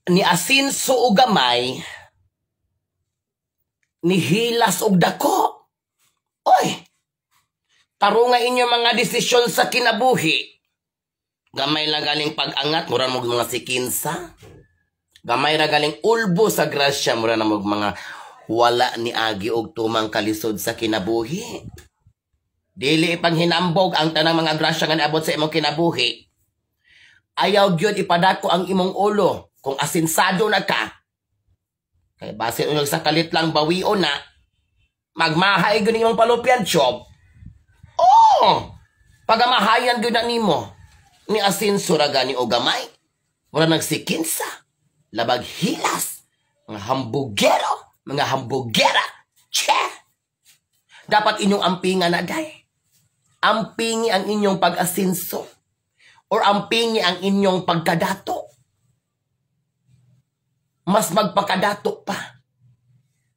ni asinso o gamay, ni hilas og dako. Oy, taro nga inyo mga desisyon sa kinabuhi. Gamay lang galing pag-angat, mura mo mga sikinsa. Gamay ra galing ulbo sa grasya, mura na mo mga wala ni agi og tumang kalisod sa kinabuhi. Dili ipanghinambog ang tanang mga grasya nga naabot sa imong kinabuhi. Ayaw gyud ipadako ang imong ulo kung asinsado na ka. Kay base unyog sa kalit lang bawion na, magmahay gyud imong palupyan job. Oh! Pagamahayan gyud na nimo ni asinso ra gani o gamay. Mura nagsikinsa, labag hilas, mga hambugero, mga hambugera. Che! Dapat inyong ampingan na day. Ampingi ang inyong pag-asinso or ampingi ang inyong pagkadato. Mas magpakadato pa.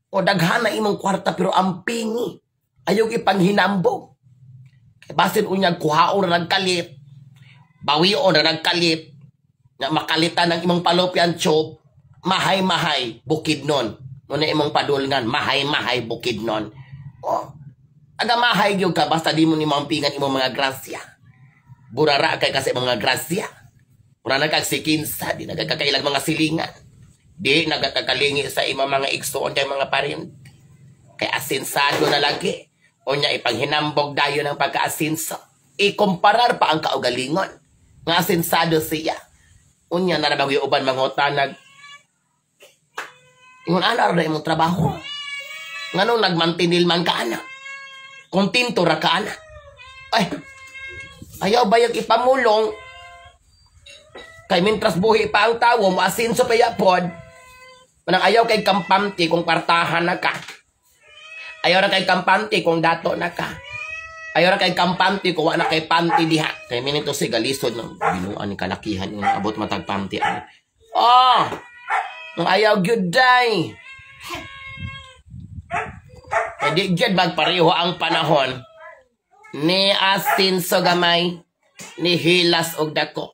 O daghana imong kwarta pero ampingi. Ayaw ipanghinambog. Kaya basin unyag kuhaon na nagkalit. Bawion na nagkalit. Na makalitan ng imong palopyan chop. Mahay-mahay bukid nun. Muna imong padulngan. Mahay-mahay bukid nun. O. Agamahay gyud ka basta di mo ni mampingan imong mga grasya. Burara kay kasi mga grasya. Mura nagkagsikinsa, di nagkakailag mga silingan. Di nagkakalingi sa imong mga igsoon kay mga parin. Kay asinsado na lagi. O nya ipanghinambog dayo ng pagka-asinso. Ikumparar pa ang kaugalingon. Nga asinsado siya. Unya na nabagyo uban mga utanag. Ingon anar na imong trabaho. Nganong nagmantinil man ka anak. Kontinto ra ka ana. Ay, ayaw bayag ipamulong. Kay mintras buhi pa ang tawo, maasinso pa yapod. Manang ayaw kay kampante kung partahan na ka. Ayaw ra kay kampante kung dato na ka. Ayaw ra kay kampante kung wala kay panty diha. Kay minito si galisod ng binuan ni kalakihan yung abot matag panty. Oh! Ayaw gyud day. Di gyud magpareho ang panahon ni asinso gamay ni hilas og dako.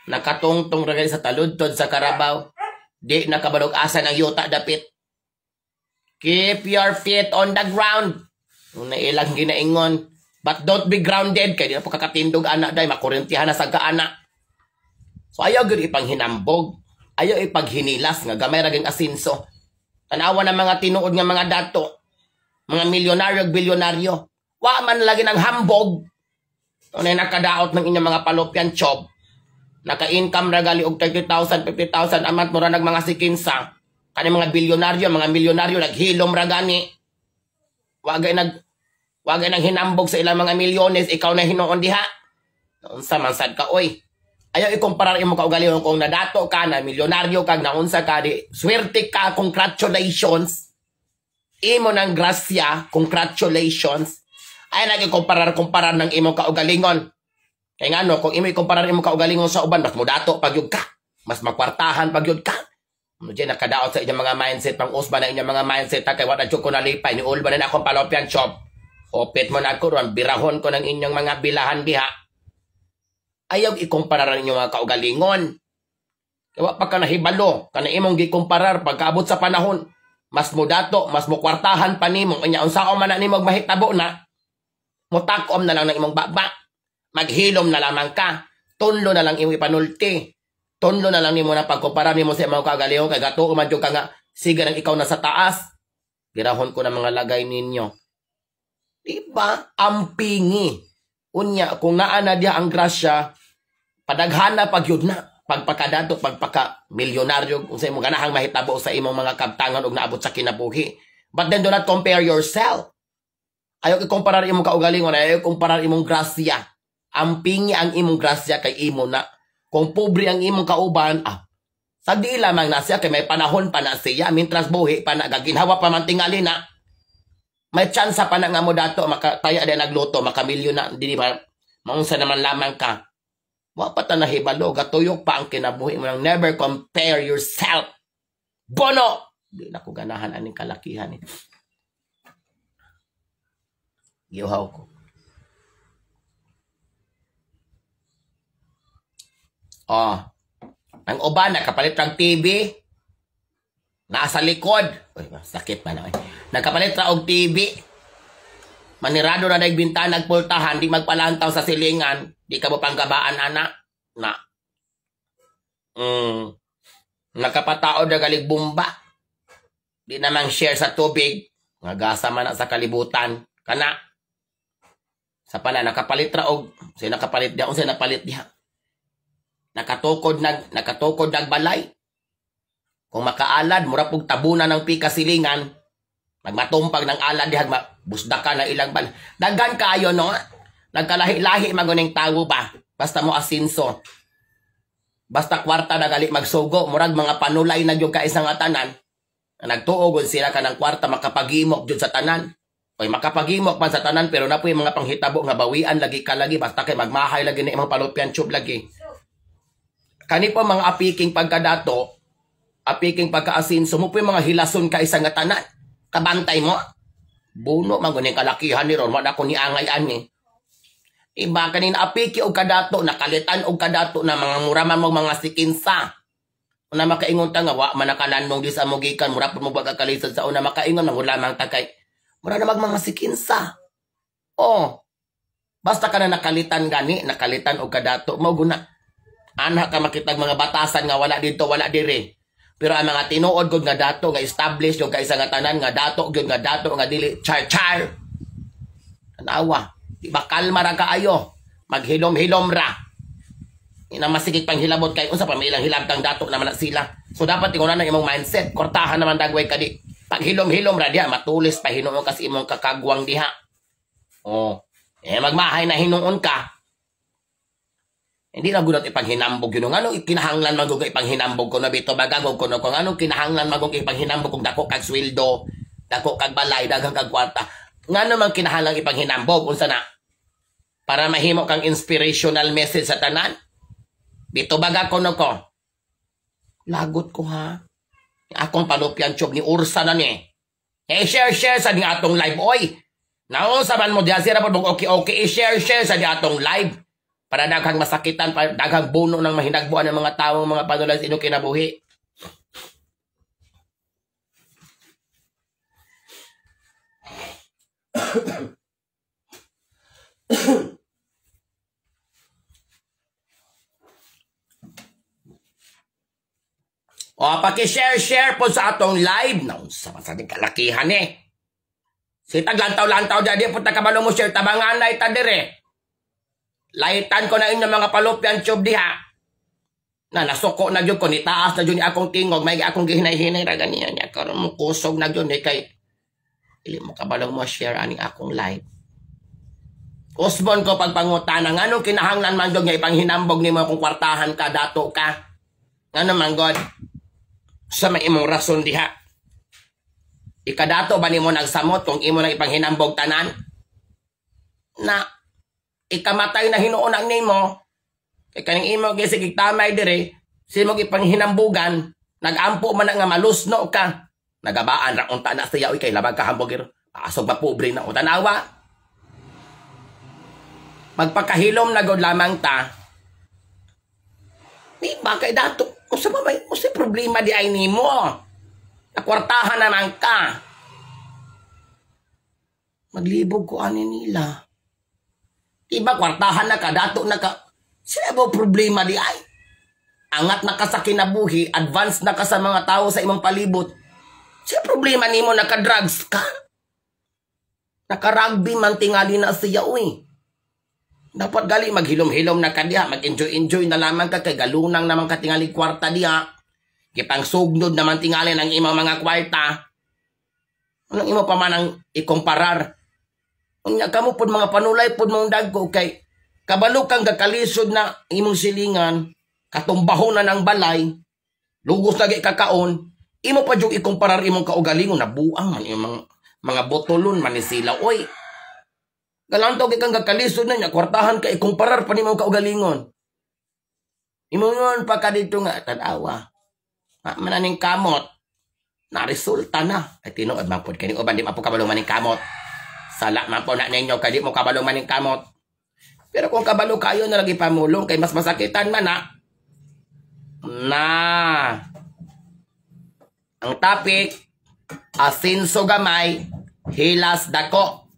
Nakatungtong ra sa taludtod sa karabaw. Di nakabalog asa ng yuta dapit. Keep your feet on the ground. Una ilang ginaingon, but don't be grounded kay di na po kakatindog anak day makurentihan na sa kaana. So ayaw gyud ipanghinambog, ayaw ipaghinilas nga gamay ra gyud asinso. Tanawa ng mga tinuod nga mga dato. Mga milyonaryo, bilyonaryo. Wa man lagi ng hambog. Unay nakadaot ng inyong mga palopyan job. Naka-income ragali og 30,000, 50,000 amat mura nag mga sikinsa. Kani mga bilyonaryo, mga milyonaryo naghilom ragani. Wagay nang hinambog sa ilang mga milyones, ikaw na hinuon diha. Unsa man sad ka oy. Ayaw ikumparar imo kaugalingon kung nadato ka na milyonaryo kag naunsa ka di. Swerte ka, congratulations. Imo ng grasya, congratulations. Ay nagikumparar ng imong kaugalingon. Kaya nga no, kung imo ikumparar imong kaugalingon sa uban, mas mudato pagyud ka. Mas makwartahan pagyud ka. Diyan nakadaot sa inyong mga mindset, pang usba na inyong mga mindset, kay wala jud ko nalipay, ni ulba na akong palopyan shop. Opit mo na ako ron, birahon ko ng inyong mga bilahan diha. Ayaw ikumparar ang inyong mga kaugalingon. Kaya pa ka nahibalo, kana imong gikumparar, pagkaabot sa panahon, mas mudato, mas mukwartahan pa nimo. Kanya unsao man na nimo mahitabo na, mutakom na lang ng imong baba. Maghilom na lamang ka. Tunlo na lang imong ipanulti. Tunlo na lang nimo na pagkumpara nimo sa imong kagalingon kay gato man jud ka nga sige nang ikaw na sa taas. Girahon ko na mga lagay ninyo. Diba? Ampingi. Unya kung naa na diha ang grasya, padaghana pagyud na. Pagpakadato, pagpaka-milyonaryo, kung sa imong ganahang mahitabo sa imong mga kabtangan o naabot sa kinabuhi. But then do not compare yourself. Ayaw ikumparar imong kaugalingon, ayaw ikumparar imong grasya. Ampingi ang imong grasya kay imo na. Kung pobre ang imong kauban, sagdi lamang na siya kay may panahon pa na siya. Mintras buhi pa na, gaginhawa pa man tingali na. May chance pa na nga mo dato, makataya din nagluto, makamilyon na, di ba? Maunsa naman lamang ka. Wapat na nahibalo, gatuyok pa ang kinabuhi mo. Never compare yourself. Bono! Di na ko ganahan aning kalakihan. Giuhaw ko. Ang uban, nakapalit ng TV. Nasa likod. Uy, sakit pa na. Nakapalit ra og TV. Manirado na daig bintana, nagpultahan, di magpalantaw sa silingan. Di ka mo panggabaan, anak. Na. Nakapataod na galig bumba. Di namang share sa tubig. Nagasa man na sa kalibutan. Kana. Sa pana, nakapalit ra og. Say nakapalit diha. Say napalit diha. Nakatukod nagbalay. Kung makaalad, mura pong tabunan ng pika silingan, magmatumpag ng alad, busda ka na ilang bal. Dagan kayo, no? Nagkalahi-lahi maguning tawo ba? Basta mo asinso. Basta kwarta na gali magsugo, murag mga panulay na yung kaisang tanan. Nagtuogod sila ka ng kwarta, makapagimok dyan sa tanan. Oy, makapagimok pa sa tanan, pero na po yung mga panghitabo nga bawian lagi ka lagi, basta kay magmahay lagi na mga palupyan tube lagi. Kani po mga apiking pagkadato, apiking pagkaasin, sumupo yung mga hilason ka isang tanan. Kabantay mo. Buno, maguning kalakihan ni Ron, wala ko ni angay ani. Iba kanina apiki o kadato, nakalitan o kadato na mga muraman mo mga sikinsa. Una makaingon ta nga, wa manakalanong di sa mugikan, mura po mo bagakalisod sa una makaingon, mangulamang takay. Mura na mga sikinsa. Oh, basta ka na nakalitan gani, nakalitan o kadato, mauguna. Anak ka makitag mga batasan nga wala dito, wala dire. Pero ang mga tinuod gud nga dato nga establish yung kaisa nga tanan nga dato gud nga dato nga dili char. Tanawa, di ba kalma ra kaayo? Maghilom-hilom ra. Ina masigig pang hilabot kay unsa pa may ilang hilabtang dato naman na sila. So dapat tingunan ang imong mindset, kortahan naman dagway kadi. Pag hilom-hilom ra diha matulis pa hinuon kasi imong kakagwang diha. Oh, magmahay na hinuon ka. Hindi na gunot ipanghinambog yun. Ano kinahanglan magug ipanghinambog ko na bito bagagog ko no kung ano kinahanglan magug ipanghinambog kung dako kag sweldo, dako kag balay, daghang kag kwarta. Ngano man kinahanglan ipanghinambog unsa na? Para mahimo kang inspirational message sa tanan. Bito baga ko no ko. Lagot ko ha. Akong palupyan tube ni Ursa na ni. Share sa ni atong live oy. Naunsa man mo diha sira pod okay share sa ni atong live. Para daghang masakitan, daghang buno ng mahinagbuan ng mga tao, mga panulay sa inyong kinabuhi. O, paki-share po sa atong live. Naunsa pa sa ating kalakihan eh. Si taglantaw-lantaw dyan, punta ka ba mo share, tabangan na itadire. Laitan ko na inyong mga palupyan tube diha. Na nasuko na yun ko, nitaas na yun akong tingog, may akong gihinay-hinay ra ganiyan niya. Karoon mo kusog na yun kay ili mo kabalong mo share aning akong live. Usbon ko pagpangutanang, anong kinahanglan man yun nga ipanghinambog ni mo kung kwartahan ka, dato ka. Ano man God, sa may imong rason diha. Ikadato ba ni mo nagsamot kung imo nang ipanghinambog tanan? Na ikamatay na hinuon ang nimo kay kaning imo gisigig tamay dire simo gipanghinambugan nagampo man nga malusno ka nagabaan ra unta na siya kay labag ka hamburger pasog ba pobre na utanawa magpakahilom na gud lamang ta di ba kay dato usa ba may usa problema di ay nimo nakwartahan naman ka maglibog ko ani nila. Iba kwartahan na ka, dato na ka. Sila ba problema di ay? Angat na ka sa kinabuhi, advance na ka sa mga tao sa imong palibot. Sila problema nimo naka-drugs ka? Naka-rugby man tingali na siya, uy. Dapat gali maghilom-hilom na ka diha, mag-enjoy-enjoy na lamang ka, kay galunang naman ka tingali kwarta diha. Kipang sugnod naman tingali ng imong mga kwarta. Anong imo pa man ang ikumparar? Unya kamo pod mga panulay pod mong dagko kay kabalo kang gakalisod na imong silingan katumbahon na ng balay lugos lagi kakaon imo pa jud ikumparar imong kaugalingon na buang man imong mga botolon man ni sila oy galantaw kay kang gakalisod na nya kwartahan ka ikumparar pa nimong kaugalingon imo yon pa kadito nga tanawa mananing kamot na resulta na ay tinuod man pod kani uban di mapukabalo maning kamot. Sala man po na ninyo, kadi mo kabalo maning kamot. Pero kung kabalo kayo na lagi pamulong, kay mas masakitan man na. na ang topic asinso gamay hilas dako.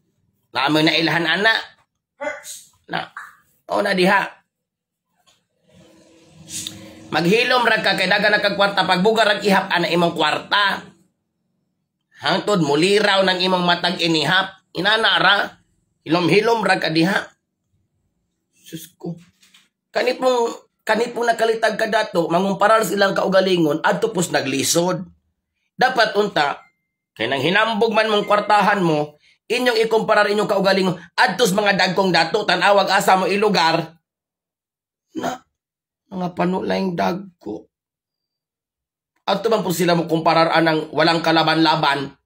Naamo na ilhan ana. Na o na diha. Maghilom ra ka kay dagan na kag kwarta pagbugar ang ihap ana imong kwarta. Hangtod muliraw ng imong matag inihap. Inana ra. Hilom-hilom ra ka diha. Sus ko. Kanipong nakalitag ka dato, mangumparar silang kaugalingon, adto pos naglisod. Dapat unta, kay nang hinambog man mong kwartahan mo, inyong ikumparar inyong kaugalingon, adtos mga dagkong dato, tanawag asa mo ilugar, na, mga panulaing dagko. Adto man po sila mo kumparar anang walang kalaban-laban,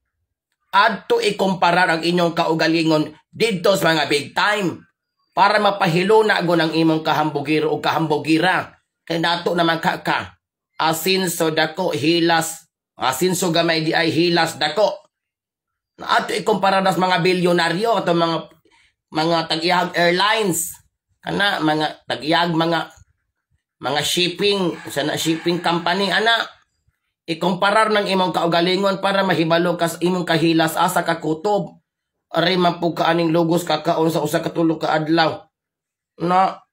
adto ikumparar ang inyong kaugalingon, dito sa mga big time. Para mapahilo na go ng imong kahambugiro o kahambugira. Kay nato naman ka. Asinso dako, hilas. Asinso gamay di ay hilas dako. Ato ikumpara nas mga bilyonaryo ato mga tag-iyag airlines. Kana mga tag-iyag mga shipping, sana shipping company ana. Ikumparar ng imong kaugalingon para mahibalo kas imong kahilas asa ka kutob. Aray mapug ka aning logos kakaon sa usa ka tulo ka adlaw. Na,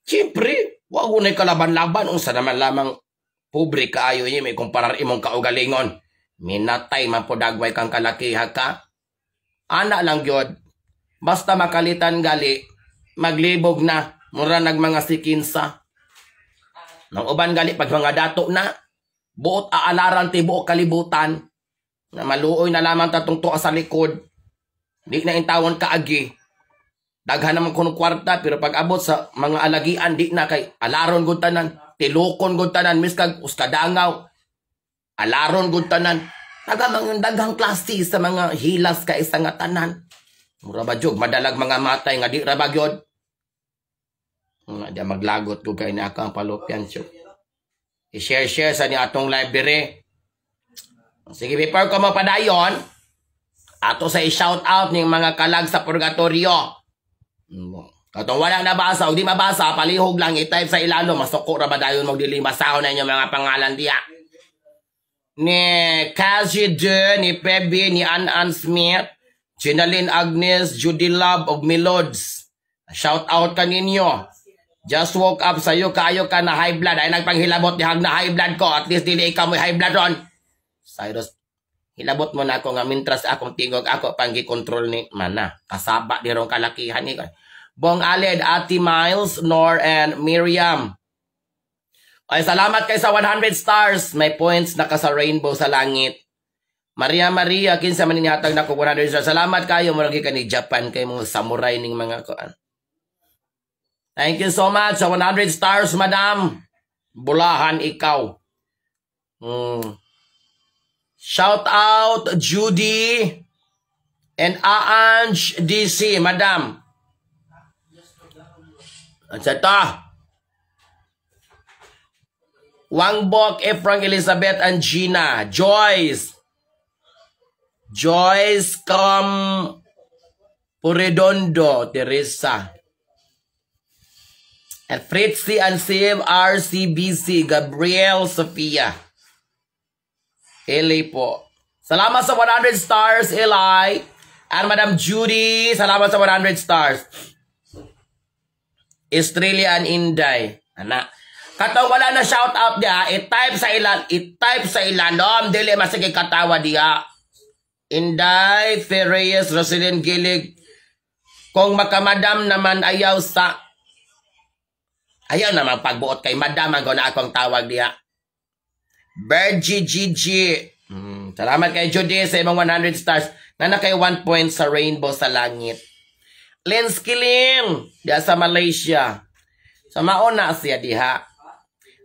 siyempre, wag unay kalaban-laban. Unsa naman lamang pobre kaayo niya may kumparar imong kaugalingon. Minatay mapodagway kang kalakiha ka. Ana lang gyud. Basta makalitan gali, maglibog na. Mura nag mga sikinsa. Nang uban gali, pag mga dato na, buot aalaran ti buok kalibutan. Na maluoy na lamang tatong tuwa sa likod. Di na intawon kaagi. Daghan naman kuno kwarta pero pag abot sa mga alagian di na kay alaron gud tanan, tilokon gud tanan miskag uskadangaw. Alaron gud tanan. Daghang klase sa mga hilas ka isa nga tanan. Mura ba jog madalag mga matay nga di ra ba gyud. Nga maglagot ko kay ni akang palopyan siyo. I-share sa ni atong library. Sige before ko mapadayon. Ato sa i-shout out ng mga kalag sa purgatorio. Katong wala nabasa o di mabasa, palihog lang i-type sa ilalo. Masuko ra ba dayon mong dilimasaw na inyong mga pangalan diya. Ni Cassie De, ni Pebby, ni Ann Smith, Ginaline Agnes, Judy Love of Melods. Shout out ka ninyo. Just woke up sa'yo, kayo ka na high blood. Ay nagpanghilabot ni hag na high blood ko. At least dili ikaw mo high blood ron. Cyrus, hilabot mo na ako nga mintras akong tingog ako panggi-control ni mana. Kasaba di rong kalakihan ni. Bong Aled, Ati Miles, Nor, and Miriam. Ay, salamat kay sa 100 stars. May points naka sa rainbow sa langit. Maria, kinsa man inihatag na ko 100 stars. Salamat kayo. Muragi ka ni Japan kay mga samurai ning mga kuan. Thank you so much sa 100 stars, madam. Bulahan ikaw. Shout out Judy and Aanj DC, madam. At sa ito, Wangbok, Efrang, Elizabeth, and Gina. Joyce, Puredondo, Teresa. And Fritzy and Sim, RCBC, Gabriel, Sofia. Eli po. Salamat sa 100 stars, Eli. And Madam Judy, salamat sa 100 stars. Estrella and Inday. Anak. Katong wala na shout out dia, i-type sa ilanom, dili masige katawa dia. Inday, Ferreyes, Roselyn Gilig. Kung makamadam naman ayaw naman pagbuot kay madam ang na akong tawag dia. Bergie Gigi. Salamat kay Judy sa imong 100 stars. Na kay 1 point sa rainbow sa langit. Lensky Lim. Diya sa Malaysia. Sa mauna siya diha.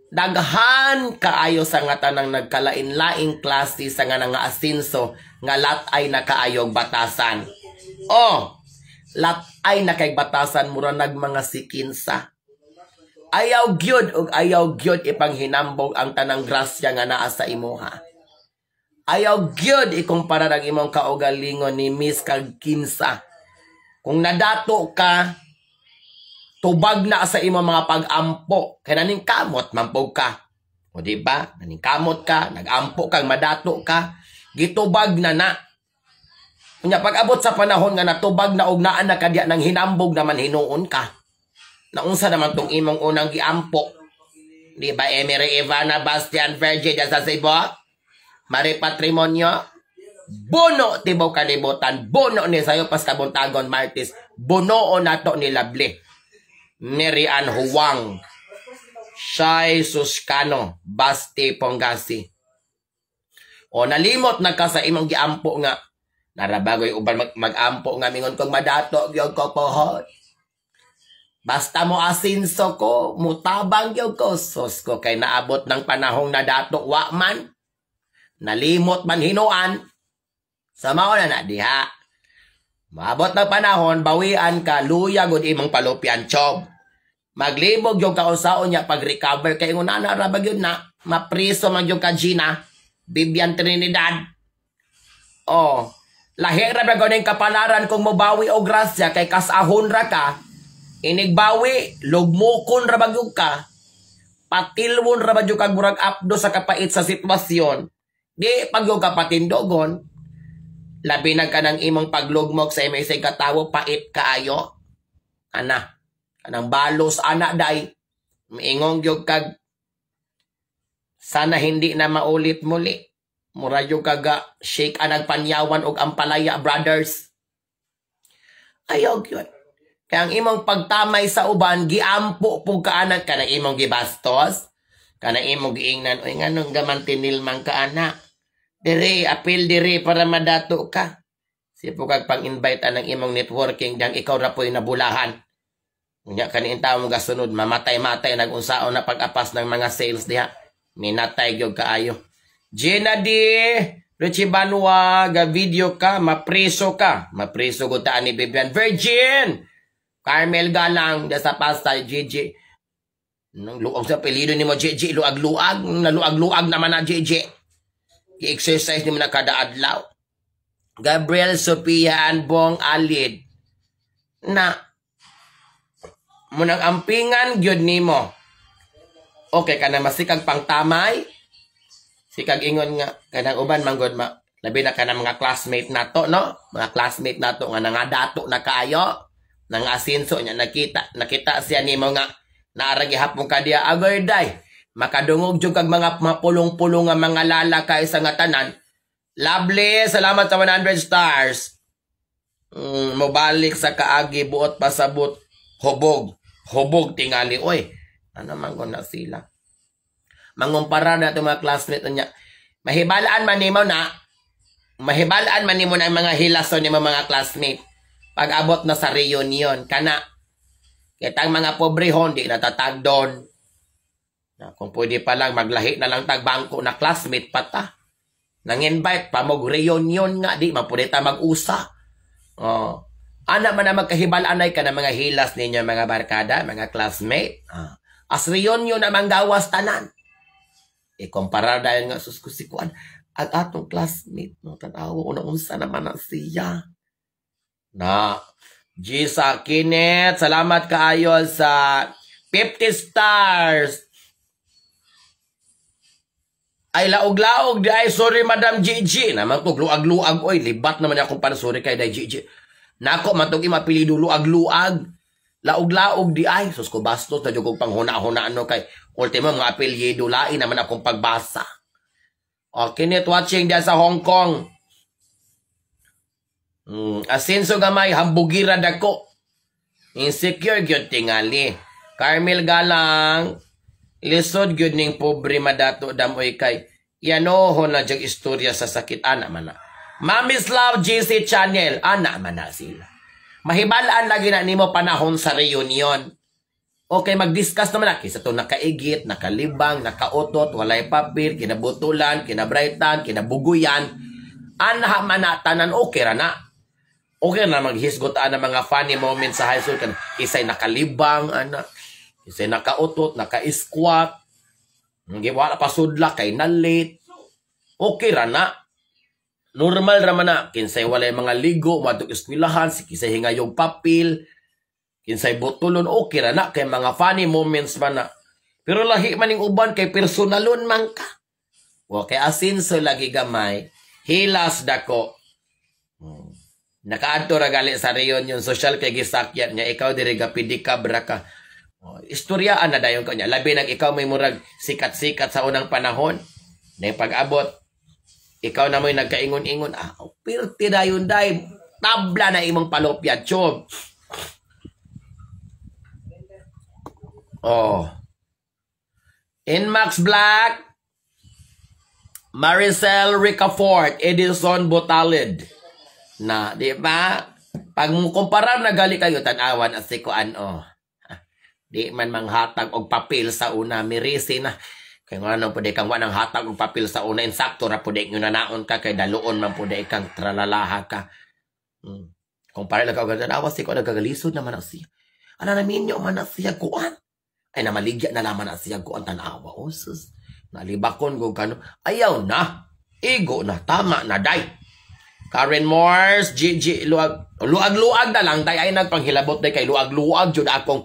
Daghan kaayo sa nga tanang nagkalain-laing klase sa nga nga asinso nga latay na kaayog batasan. Latay na kay batasan mura nag mga sikinsa. Ayaw gyud ipanghinambog ang tanang grasya nga naa sa imuha. Ayaw gyud ikumpara ang imong kaugalingon ni Miss kag kinsa. Kung nadato ka, tubag na sa imong mga pag-ampo. Kaya naning kamot, mampog ka. O di ba? Naningkamot ka, nagampo kang madato ka, gitubag na. Kunya pag-abot sa panahon nga natubag na og naa na kadya nang hinambog naman hinuon ka. Naunsa naman tong imong unang giampo. Di ba Emery Ivana Bastian Verge sa Cebu? Mari patrimonyo. Bono tibaw kalibutan. Bono ni sayo pas kabuntagon Martis. Bono nato ni Lovely. Nerian Huwang. Shai Suscano, Basti Pongasi. O nalimot na ka sa imong giampo nga. Narabagoy uban mag-ampo nga mingon kong madato gyud ko pohon. Basta mo asinso ko, mutabang gyud ko. Sos ko kay naabot ng panahong nadato wa man. Nalimot man hinuan. Sa mao na diha. Maabot ng panahon, bawian ka, luya gud imong palupyan chob. Maglibog yung kaunsaon niya pag-recover kay nga narabag yun na mapriso man yung ka Gina Bibian Trinidad. Oh, lahira ba ganing kapalaran kung mobawi o grasya kay kasahon ra ka inigbawi lugmukon ra bagyog ka patilwon ra bagyog kag murag apdo sa kapait sa sitwasyon di pagyog ka patindogon labi na ka ng imong paglugmok sa imong katawo pait kaayo ana. Anang balos anak day, maingong yung kag, sana hindi na maulit muli. Mura yung kaga, shake anang panyawan o ampalaya brothers. Ayog yun. Kaya ang imong pagtamay sa uban, giampo po kaanak ka na imong gibastos, ka na imong giingnan, o nga nung gamantinil man kaanak. Dire, apil dire para madato ka. Sipo kag pang-invite anang imong networking, dang ikaw na po'y nabulahan. Unya kaniin tawo nga sunod mamatay-matay nag-unsaon na pag-apas ng mga sales diha. Minatay gyud kaayo. Gina di Richie Banwa ga video ka, mapriso ka. Mapriso gud ta ni Bibian Virgin. Carmel Galang da sa pasta Gigi. Nung luag sa pelido nimo Gigi, luag-luag, naluag-luag naman na Gigi. I-exercise nimo na kada adlaw. Gabriel Sophia Anbong Alid. Na munang ampingan gyud nimo. Okay kana masikag pangtamay. Sikag ingon nga kanang uban manggod labi na kana mga classmate nato no? Mga classmate nato nga nangadato na kaayo, nang asinso nya nakita siya nimo nga naara gihapon ka diya agoy day. Makadungog jud kag mga mapulong-pulong nga mga lalakay sa nga tanan. Lovely, salamat sa 100 stars. Mobalik sa kaagi buot pasabot hubog tingali oy ano man na sila mangumpara na itong mga classmate niya mahibalaan man nimo na mga hilason nimo mga classmate pag abot na sa reunion kana kitang mga pobrehon di natatagdon na kung pwede pa lang maglahi na lang tagbangko na classmate pata nang invite pa mag reunion nga di mapudit ta mag-usa ana man na magkahibalanay ka ng mga hilas ninyo mga barkada, mga classmate. As reunion na manggawas tanan. Ikumpara dahil nga suskusikuan. At atong classmate, no, tanawa unang unsa naman na siya. Na, Gisa Kinet, salamat kaayo sa 50 stars. Ay laog-laog di ay sorry Madam Gigi. Naman to luag-luag oy, libat naman akong panasuri kay Day Gigi. Nako matong imapili luag-luag. Laog-laog di ay. Sus ko bastos na jugog pang huna-huna ano kay ultimo mga apelyido lain naman akong pagbasa. Okay, net watching diya sa Hong Kong. Asenso gamay hambugira dako. Insecure gyud tingali. Carmel Galang lisod gyud ning pobre madato damoy kay yanohon na jag istorya sa sakit ana man na. Mami's Love GC Channel. Ana man na sila. Mahibalaan lagi na nimo panahon sa reunion. Okay, mag-discuss naman na. Kisa to nakaigit, nakalibang, nakautot, walay papel, kinabutulan, kinabrightan, kinabuguyan. Ana man na tanan okay ra na. Okay na maghisgotaan ng mga funny moments sa high school. Isa'y nakalibang, ana. Isa'y nakautot, naka-squat. Wala pa sudla, kay na late. Okay ra na. Normal raman na, kinsay walay mga ligo, madog eskwelahan, kinsay hingayong papel, kinsay butulon, okay ra na, kay mga funny moments man na. Pero lahi maning uban kay personalon man ka. O kay Asinso lagi gamay, hilas dako. Nakaadto ra gali sa reunion social kay gisakyan niya ikaw diri gapidika braka. Istoryaan na dayon kanya. Labi nang ikaw may murag sikat-sikat sa unang panahon. Na pag-abot, ikaw na mo'y nagkaingon-ingon. Pirti dayon day. Tabla na imong palopya, chob. Inmax Black, Maricel Ricafort, Edison Botalid. Na, di ba? Pag kumpara na gali kayo, tanawan at sikuan, di man manghatag og papel sa una, mirisi na. Kaya nga nang pwede kang wanang hatag og papel sa una, insakto ra pwede nyo nanaon ka, kay daluon man pwede kang tralalaha ka. Kumpara lang ka, tanawa sikuan, nagagalisod naman na siya. Ano namin nyo man na siya kuan? Ay namaligya na naman na siya kuan tanawa. Sus, nalibakon ko kano. Ayaw na. Igo na. Tama na, day. Karen Morse, Gigi, luag-luag na lang, day. Ay nagpanghilabot, day. Kay luag-luag, yun akong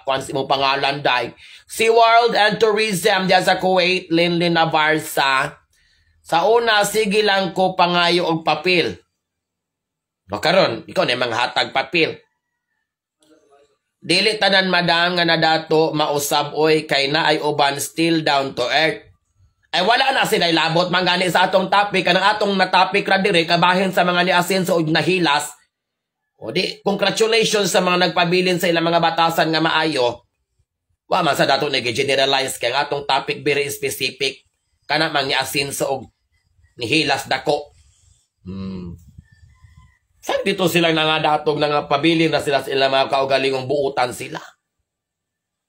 kwansi mo pangalan, day. SeaWorld and Tourism, diya sa Kuwait, Linlin Avarsa. Sa una, sige lang ko pangayo og papel. Karon, ikaw na mga hatag papel. Dili tanan madam nga nadato mausab oy kay na ay uban still down to earth. Ay wala na sila labot mangani sa atong topic kanang atong na topic ra dire kabahin sa mga ni Asenso og nahilas. O di congratulations sa mga nagpabilin sa ilang mga batasan nga maayo. Wa man sa dato nag-generalize kay ang atong topic very specific kana mang ni Asenso og nihilas dako. Saan dito silang nangadatog nga pabilin na sila sa ilang mga kaugalingong buutan sila?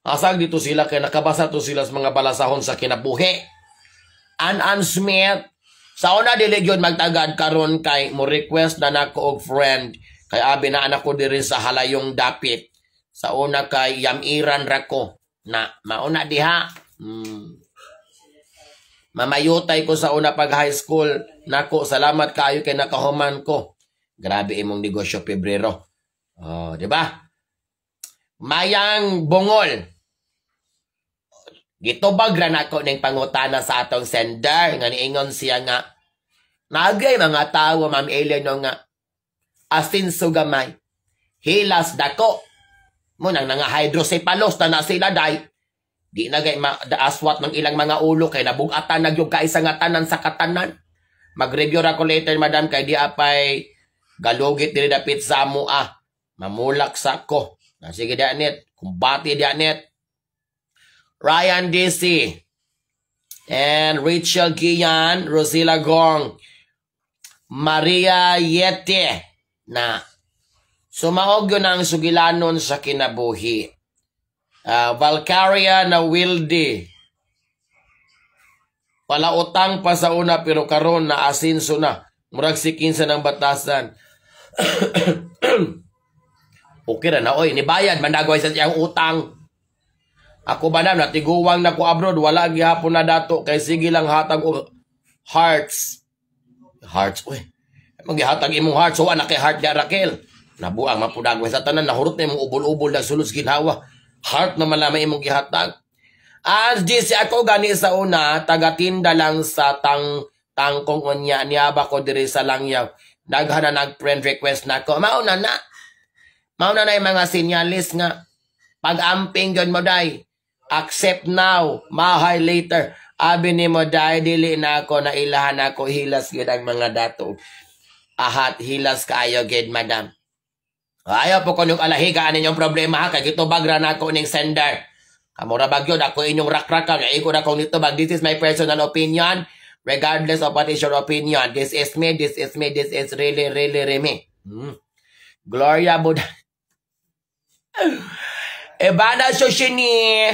Asang dito sila kaya nakabasa to sila sa mga balasahon sa kinabuhi. Ann Smith, sa una diligyon magtagad karon kay mo request na nako og friend kay abi na anak ko diri sa halayong dapit. Sa una kay yamiran rako na mauna diha. Mamayutay ko sa una pag high school. Nako, salamat kayo kay nakahuman ko. Grabe imong negosyo Pebrero. Di ba? Mayang Bungol. Gitubag ra nako ning pangutana sa atong sender nga niingon siya nga nagay mga tawo Ma'am Eleno nga Asenso gamay. Hilas dako. Mo nang nga hydrocephalus na sila day. Di na gay aswat ng ilang mga ulo kay nabugatan nagyug kaisa nga tanan sa katanan. Mag-review ra ko later madam kay di apay galugit diri dapit sa amo mamulak sa ko. Sige dianit, kumbati dianit. Ryan DC and Rachel Gian, Rosila Gong, Maria Yete na sumaog yun ang sugilanon sa kinabuhi. Valcaria na Wilde. Wala utang pa sa una pero karon na Asenso na. Murag sikin sa ng batasan. Okay na na, oy, nibayad, mandagway sa siyang utang. Ako ba na, natiguwang na ko abroad, wala gihapon na dato, kay sige lang hatag o hearts. Hearts, oy. Maghihatag imong hearts, so anak kay heart niya Raquel. Nabuang mapudagway sa tanan, nahurot na imong ubol-ubol na sulos ginhawa. Heart na malamay imong gihatag. As si ako gani sa una, tagatinda lang sa tangkong unya, niyaba ko diri sa langyaw. Daghan na nag-friend request na ko. Mauna na yung mga sinyalis nga. Pag-amping yun mo day. Accept now. Mahay later. Abi ni mo day, dili na ako na ilahan ako. Hilas yun ang mga dato. Ahat, hilas kaayo gid madam. Ayaw po ko nung alahigaan ninyong problema ha. Kaya gito bagra na ako ning sender. Kamura bagyo na ako inyong rakraka. Iko na kong nito bag. This is my personal opinion. Regardless of what is your opinion. This is me. This is me. This is really, really, really me. Gloria Buddha. Ebana Shoshini.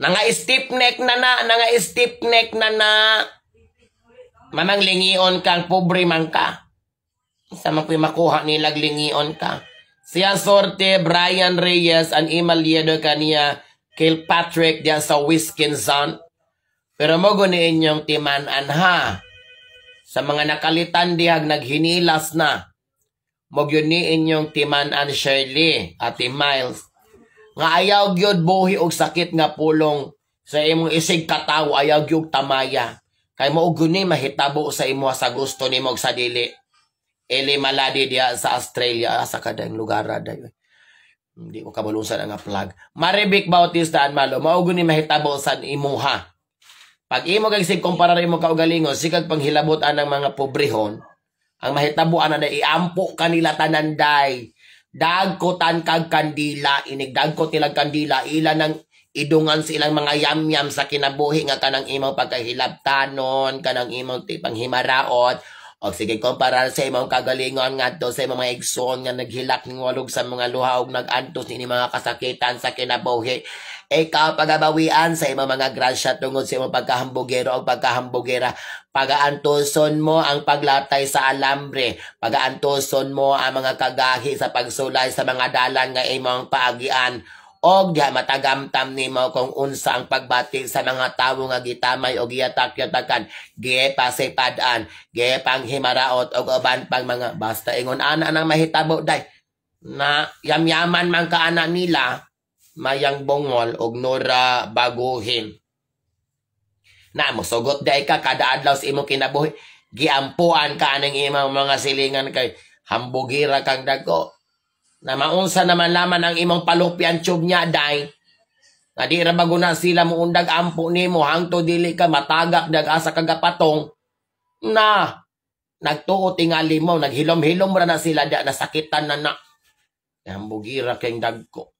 Nanga-stiff neck na na. Nanga-stiff neck na na. Mamang lingion kang pobre man ka. Sa mga makuha nilag lingion ka. Siya sorte Brian Reyes and Imaliedo kaniya Kilpatrick diyan sa Wisconsin. Pero mo guni inyong timanan ha. Sa mga nakalitan dihag naghinilas na. Mo guni inyong timanan Shirley, Ate Miles. Nga ayaw gyud buhi og sakit nga pulong sa imong isig katawo, ayaw gyud tamaya. Kay mao guni mahitabo sa imo sa gusto nimo sa dili. Eli maladi dia sa Australia sa kadang lugar dayon. Hindi ko kabulusan nga plug. Maribik Bautista and Malo, mao guni mahitabo sa imuha. Pag imo kag sig kumpara imo kaugalingon, sikag panghilabotan ng mga pobrehon, ang mahitabuan na iampo kanila tananday. Dagkotan kag kandila, inigdagkot nilang kandila, ila nang idungan silang mga yamyam sa kinabuhi nga kanang imong pagkahilabtanon, kanang imong panghimaraot, o sige kumpara sa imong kagalingon ngadto sa imong mga igsoon nga naghilak ning walog sa mga luha ug nagantos ni mga kasakitan sa kinabuhi. Ikaw pagabawian sa imong mga grasya tungod sa imong pagkahambugero o pagkahambugera. Pagaantuson mo ang paglatay sa alambre. Pagaantuson mo ang mga kagahi sa pagsulay sa mga dalan nga imong paagian. Og diha matagamtam nimo kung unsa ang pagbati sa mga tawo nga gitamay o giyatak-yatakan, gipasipadan, gipanghimaraot og uban pang mga basta ingon ana nang mahitabo day na yamyaman man ka ana nila. Mayang Bongol og Nora Baguhin. Na mosugot day ka kada adlaw sa imong kinabuhi. Giampuan ka aning imong mga silingan kay hambugira kang dako. Na maunsa naman laman ang imong palupyan tube niya day. Nga di ra baguna sila mo undag ampo nimo hangtod dili ka matagak dag asa kagapatong. Na nagtuo tingali mo, naghilom-hilom ra na sila da nasakitan na na. Hambugira kang dagko.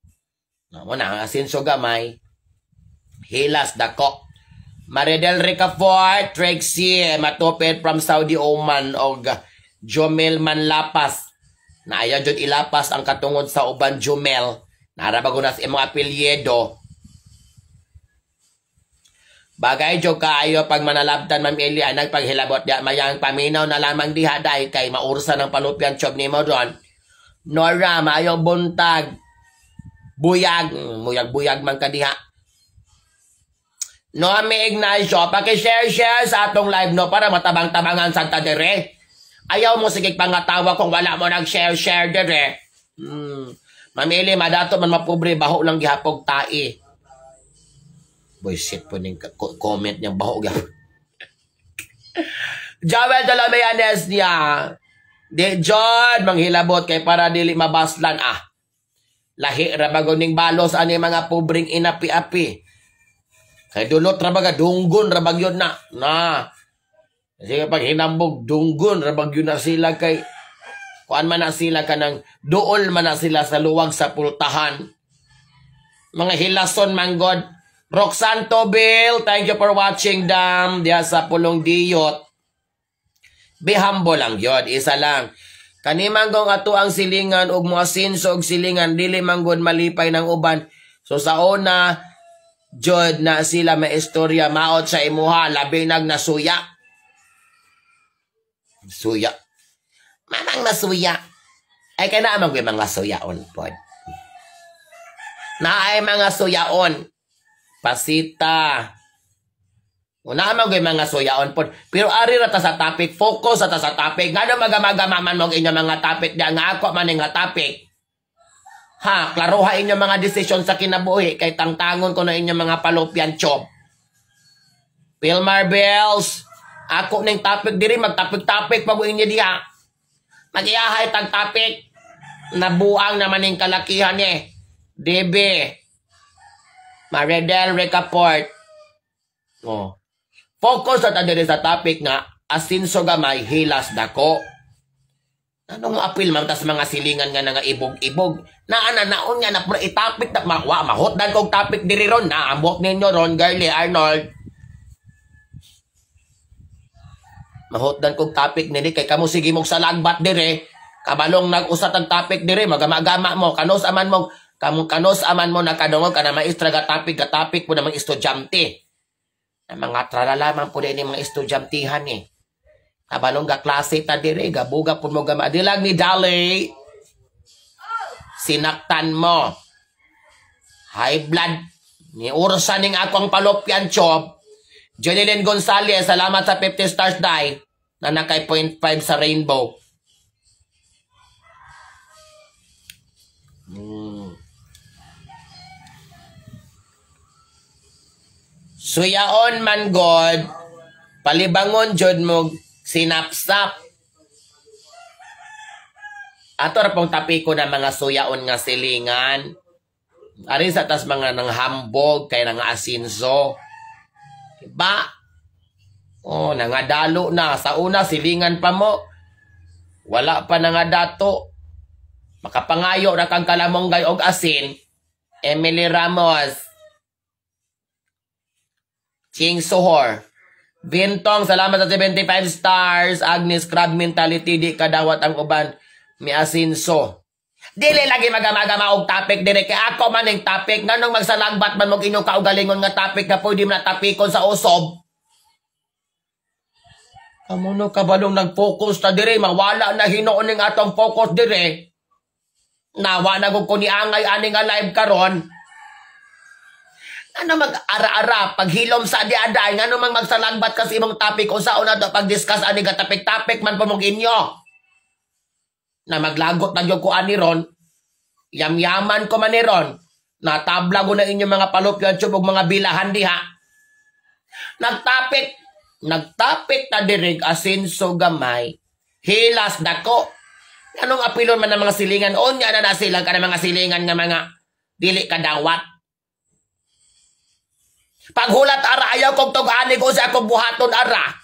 Muna ang Asinso Gamay, Hilas Dako, Maridel Ricafort, Trixie Matoped from Saudi Oman og Jomel Manlapas na ayaw dyan ilapas ang katungod sa uban Jomel narabago na sa imong apelyedo. Bagay jo kaayo pag manalabtan Ma'am Elia nagpaghilabot diya mayang paminaw na lamang diha day kay maursa ng palupyan chob nimo ron. Nora maayo buntag buyag man ka diha. No, may Ignacio, paki-share sa atong live no para matabang-tabangan Santa Dere. Ayaw mo sige pangatawa kung wala mo nag-share Dere. Mamili madato man mapobre baho lang gihapog tai. Boy shit po ning comment niya baho gyapon. Joel Dalameanes niya. Di John manghilabot kay para dili mabaslan Lahi rabago ning balos ani mga pobring inapi-api. Kay dulot rabaga dunggon rabag yun na. Kasi pag hinambog dunggon rabag yun na sila kay kuan man na sila kanang duol man na sila sa luwag sa pultahan. Mga hilason manggod. Roxanne Tobil, thank you for watching dam diya sa Pulong Diyot. Be humble lang yun, isa lang. Kanimanggong ato ang silingan ug moasinso og silingan dili manggod malipay ng uban. So sa una jud na sila maistorya maot sa imuha labi nag nasuya. Suya. Mamang nasuya. Ay kay naa man mga suyaon pod. Naay mga suyaon. Pasita. Una man mga suyaon pod. Pero ari ra ta sa topic, focus ta sa topic. Ngano magamagaman mo inyo mga topic dia nga ako man nga topic. Klaruha inyo mga desisyon sa kinabuhi kay tangtangon ko na inyo mga palopyan chop. Pilmar Bells, ako ning topic diri magtopic-topic pa mo inyo diha. Magiyahay tag topic. Nabuang naman ning kalakihan DB. Maridel Ricafort. Focus at adere sa topic nga Asinso Gamay, Hilas Dako. Anong apil man tas mga silingan nga nga ibog-ibog. Naon nga na i-topic na mahotdan kong topic diri ron na ambot ninyo ron Girlie Arnold. Mahotdan kong topic nili kay kamo sige mong salagbat dire. Kabalong nag-usat ang topic dire magama-gama mo kanos aman mo na kadungog ka na maestra ga topic po namang estudyante. Na mga tralalaman po din mga estudyamtihan Kabalong ga klase ta dire, gabuga po mo gama. Dilag ni Dali. Sinaktan mo. High blood. Ni ursa ning akong palopyan chob. Jonelyn Gonzalez, salamat sa 50 stars die. Na nakay 0.5 sa rainbow. Suyaon man god, palibangon jud mo sinapsap. Ato ra pong tapiko na mga suyaon nga silingan. Ari sa tas mga nang hambog kay nang asinso. Diba? Oh, nangadalo na. Sa una silingan pa mo. Wala pa nangadato. Makapangayo na kang kalamonggay og asin. Emily Ramos. Ching Sohor. Bintong, salamat sa 75 stars. Agnes Crab Mentality, di kadawat ang uban. Mi asinso. Dili lagi magamagama og topic dire kay ako man ning topic nganong magsalangbat man mog inyong kaugalingon nga topic na pwede man tapikon sa usob. Amo no kabalong nag-focus ta dire mawala na hinuon ning atong focus dire. Nawa na gud ko ni angay ani nga live karon. Ano mag-ara-ara paghilom sa di-aday ngano mang magsalangbat kasi imong topic usaon na to pag-discuss ani nga topic man pamog inyo. Na maglagot na dyan ko ani ron, yamyaman ko man ni ron, natabla ko na inyong mga palupyan tube mga bilahan diha. Nagtapik na dirig asinso gamay, hilas dako. Anong apilon man ng mga silingan? Onya na nasilang ka ng mga silingan nga mga dili kadawat. Paghulat ara, ayaw kong tug-ani ko sa akong buhaton ara.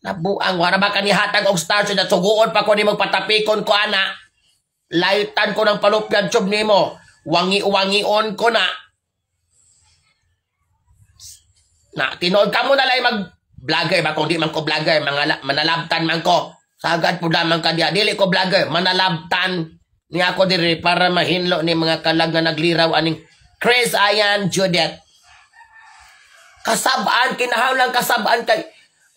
Nabuang, wala ba kanihatag og stars na suguon pa ko ni magpatapikon ko ana. Laytan ko ng palupyan tube ni mo. Wangi-wangion ko na. Na, tinood ka mo na lang mag-vlogger ba? Kung di man ko vlogger, manalabtan man ko. Sagad po damang ka diya. Dili ko vlogger, manalabtan. Ni ako diri para mahinlo ni mga kalag na nagliraw aning Chris, Ayan, Judith. Kasabaan, kinahanglang kasabaan kay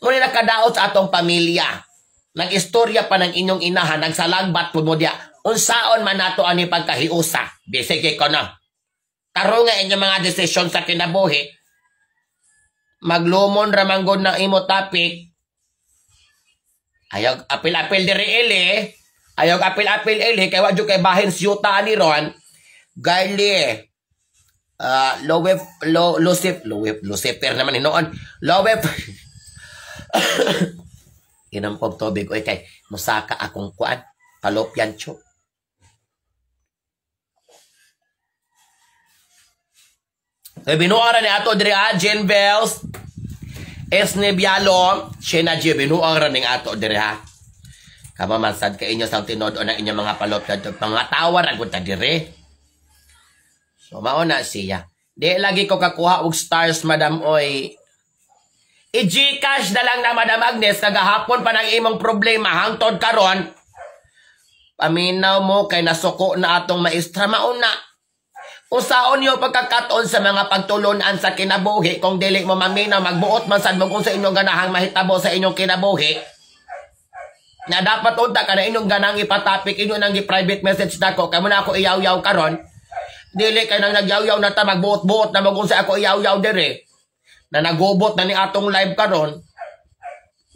muli nakadaot sa atong pamilya. Nag-istorya pa ng inyong inahan, nagsalagbat po mo diya. Unsaon man nato ani pagkahiusa. Bisige ko na. Taro nga inyong mga desisyon sa kinabuhi. Maglumon ramanggod ng imo topic. Ayog apil-apil diri ili. Ayog apil-apil ili. Kaya wadyo kay bahin siyuta ni Ron. Gaili. Lucifer naman hinoon. Inampog tubig oy kay musaka akong kuan palopyan cho. Kay binuara ni ato diri Jen Bells Esnebialo Shena J binuara ning ato diri ha. Kamamansad kay inyo sang tinod na inyo mga palopyan cho pangatawa ra gud ta diri. So mao na siya. Di lagi ko kakuha og stars madam oy. I-Gcash na lang na Madam Agnes, kagahapon pa ng imong problema, hangtod karon. Paminaw mo kay nasuko na atong maestra mauna. Usaon niyo pagkakataon sa mga pagtulunan sa kinabuhi, kung dili mo maminaw, magbuot man sad mo kung sa inyong ganahang mahitabo sa inyong kinabuhi. Na dapat unta ka na inyong ganang ipatapik, inyo nang i-private message nako, kay mo na ako iyaw-yaw karon. Dili kay nang nagyaw-yaw na ta, magbuot-buot na mo kung sa ako iyaw-yaw dire. Na nagubot na ni atong live karon,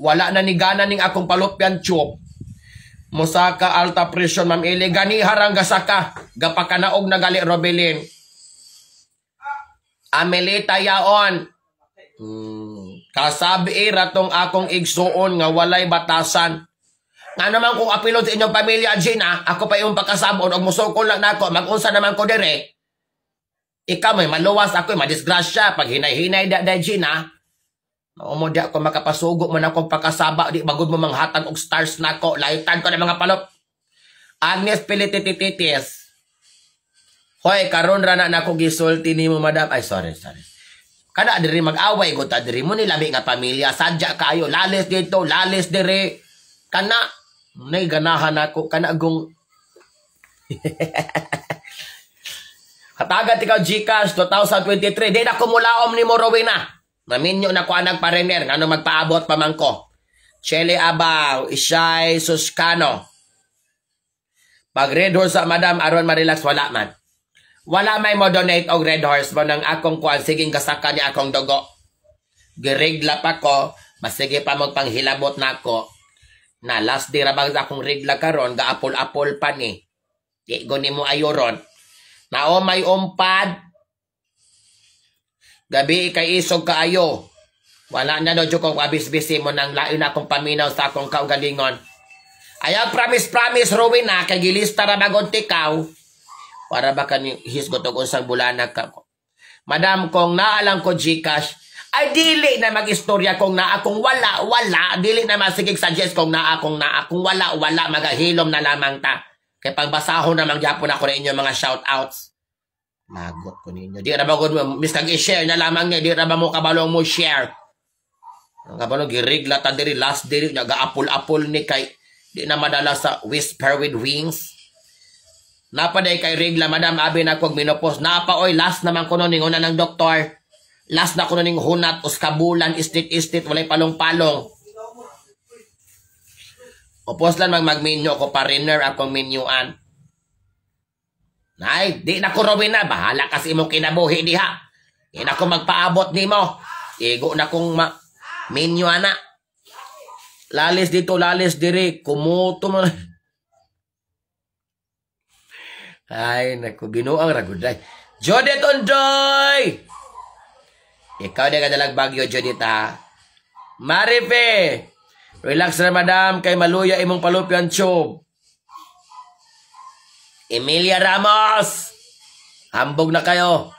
wala na ni gana ning akong palupyan tube. Musaka alta presyon ma'am Ili gani harang gasaka gapakanaog na gali Robelin. Amelita yaon. Kasabi ratong akong igsuon nga walay batasan. Nga naman kung apilon sa inyong pamilya Gina, ako pa yung pagkasabon og musukol lang nako, mag-unsa naman ko dire. Ikaw may maluwas ako, madisgrasya. Pag hinay-hinay da Gina, maumudya ko makapasugo man akong pagkasaba, di bagod mo manghatag og stars na ko, layutan ko na mga palop. Agnes Pilitititis. Hoy, karon ra na ako gisulti nimo madam. Ay, sorry. Kana diri mag-away ko ta diri mo ni labi nga pamilya, sadya kayo, lalis dito, lalis diri. Kana nay ganahan ako, kana agong hatagan ikaw Gcash 2023. Di na kumulaom ni Morowina. Naminyo na ko anag parener. Ngano magpaabot pa man ko. Chele Abaw. Ishay Suscano. Pag red horse sa madam, aron marilax, wala man. Wala may mo donate og red horse mo ng akong kuan. Siging kasaka ni akong dugo. Girigla pa ko. Masige pa magpanghilabot na ako. Na last day rabang akong rigla karon. Ga-apol-apol pa ni. Di guni mo ayoron. Na o may umpad Gabi kay isog kaayo. Wala na doon kung abis-bisi mo nang lain akong paminaw sa akong kaugalingon. Ayaw promise, Rowena, kay gilista ra bagong tikaw. Para ba kani hisgot og unsang bulana ka ko. Madam, kung naalang ko Gcash, ay dili na mag-istorya kung naa kung wala. Dili na masigig suggest kung naa kung wala, magahilom na lamang ta. Kay pagbasahon na mangyapon ako na inyo mga shoutouts. Magot ko ninyo. Di ra ba ko, miskag i-share na lamang niya, di ra ba mo kabalong mo share. Ang kabalong girigla ta diri last day, naga-apol-apol ni kay, di na madala sa Whisper with Wings. Napaday kay Rigla, Madam Abi na kong minopos. Napa, oy, last naman ko nun, ningunan ng doktor. Last na ko nun yung hunat, uskabulan, istit, walay palong-palong. Upos lang mag-menu ko, pariner akong menuan. Nay, di na ko rawin na, bahala kasi mong kinabuhi diha. Di na ko magpaabot ni mo. Igo na kong menuan na. Lalis dito, lalis diri, kumuto mo na. Ay, naku, binuang raguday. Judith Ondoy! Ikaw na ka nalang bagyo, Judith, ha? Marife! Relax na, madam, kay maluya imong palupyan tube. Emilia Ramos! Hambog na kayo.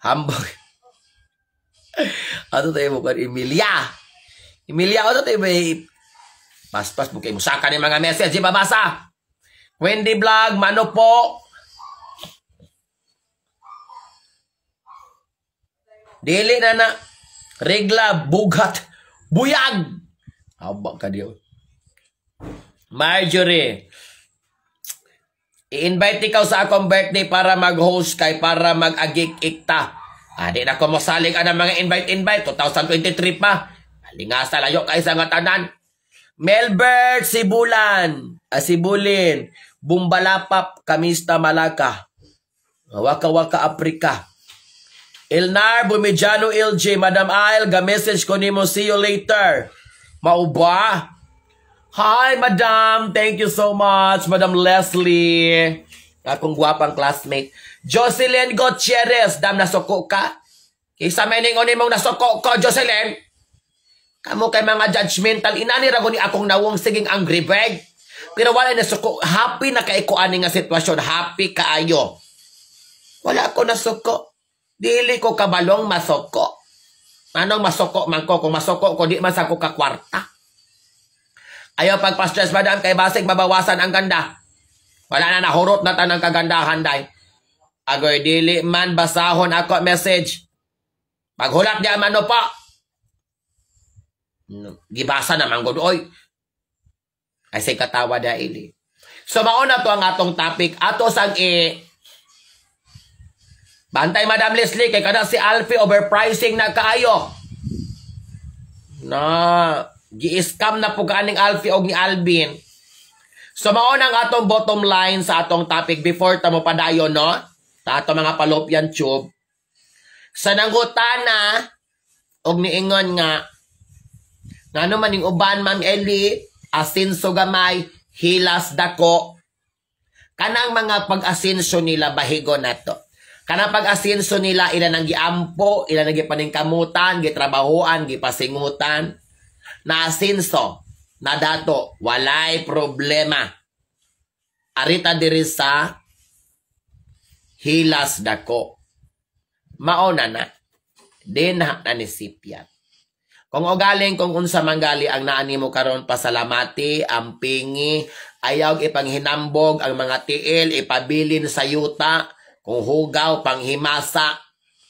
Hambog. Ato tayo mo kan Emilia. Emilia, ato tayo may paspas mo kayo. Musaka ni mga message, di babasa. Wendy Vlog, mano po? Dili na regla, bugat, buyag. Haba ka diyo. Marjorie, i-invite ikaw sa akong birthday para mag-host kay para mag-agik-ikta. Di na ko masalig ang mga invite-invite. 2023 pa. Halingasa layo kay sa nga tanan. Melbert Sibulan, Sibulin, Bumbalapap, Kamista, Malaka, Waka Afrika. Elnar Bumijano LJ, Madam Ail, ga-message ko nimo, see you later. Mauba? Hi, Madam. Thank you so much, Madam Leslie. Akong guwapang classmate. Jocelyn Gutierrez, dam nasuko ka? Isa meningon nimong nasuko ko, Jocelyn. Kamu kay mga judgmental, inani rago ni akong nawong siging angry bird. Pero wala na suko, happy na kay ko ani nga sitwasyon, happy kaayo. Wala ko nasuko. Dili ko kabalong masoko. Anong masoko man ko? Kung masoko ko, di man sa ko kakwarta. Ayaw pagpa-stress, madam, kay basig mabawasan ang ganda. Wala na nahurot na tanang kagandahan, day. Agoy, dili man basahon ako message. Paghulat di man no pa. Gibasa naman ko, oy. Ay say katawa dahil. So mauna to ang atong topic. Ato sang bantay, Madam Leslie, kay kada si Alfie overpricing na kaayo. Na gi-scam na po kaaning Alfie o ni Alvin. So mauna ang atong bottom line sa atong topic before tamo padayon, no? Sa atong mga palopyan tube. Sa nangutana og niingon nga ngano man ning uban, Ma'am Eli, asinso gamay, hilas dako. Kanang mga pag-asinso nila bahigo nato. Kanang pag-asinso nila ila nang giampo, ila nang gipaningkamutan, gitrabahoan, gipasingutan. Na asinso, na dato, walay problema. Arita diri sa hilas dako. Mauna na. Din na nanisipyan. Kung o galing kung unsa manggali ang naani mo karon, pasalamati, ampingi, ayaw ipanghinambog ang mga tiil, ipabilin sa yuta, kung hugaw, panghimasa,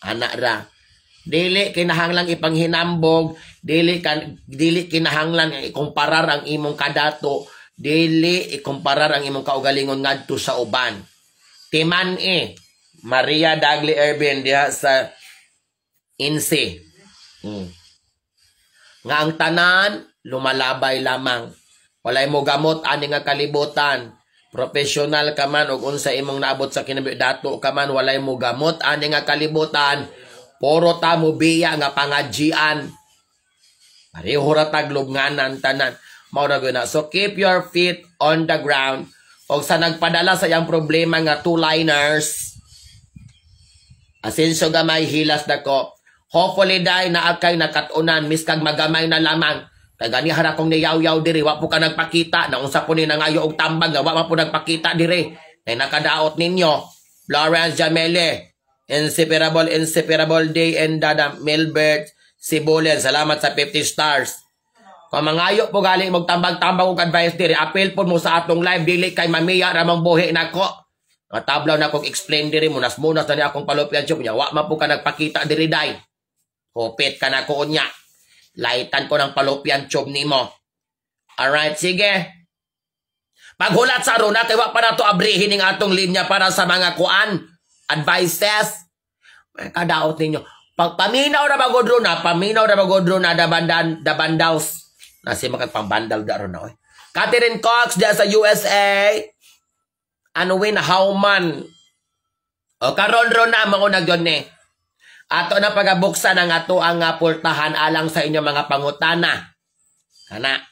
anak ra. Dili kinahanglang ipanghinambog, dili kinahanglan ikumparar ang imong kadato, dili ikumparar ang imong kaugalingon ngadto sa uban. Timan Maria Dagli Erben diha sa Inse. Nga ang tanan, lumalabay lamang. Walay mo gamot, ani nga kalibutan. Professional ka man, o unsa imong naabot sa kinabidato ka man, walay mo gamot, ani nga kalibutan. Puro ta mo biya nga pangadjian. Pareho ratag lubnganan tanan. Mao na. So keep your feet on the ground. O sa nagpadala sa iyang problema nga two-liners, Asenso gamay hilas dako. Hopefully day na akay nakatunan miskag magamay na lamang. Kay ganihan akong niyaw-yaw diri wa po ka nagpakita na unsa po ni nangayo og tambag nga wa man po nagpakita diri. Kay nakadaot ninyo. Lawrence Jamele, Inseparable Day and Dada Milbert Sibulen. Salamat sa 50 stars. Kung mangayo po galing magtambag-tambag og advice diri, appeal po mo sa atong live dili kay mamiya ramang buhi nako. Nga tablaw na akong explain diri munas-munas na ni akong palupyan job niya. Wa man po ka nagpakita diri day. Hupit ka na ko niya. Laitan ko ng palupyan job nimo. Alright, sige. Paghulat sa ron natin, wa pa na to abrihin ng atong linya para sa mga kuan, advices. Kadaot ninyo. Paminaw na magodro na, dabandaws. Nasi makagpambandal da ron na. Catherine Cox da sa USA. Anuwin Howman. O karon ron na, maunag yun eh. Ato na pagabuksan ang ato ang pultahan alang sa inyong mga pangutana. Kana.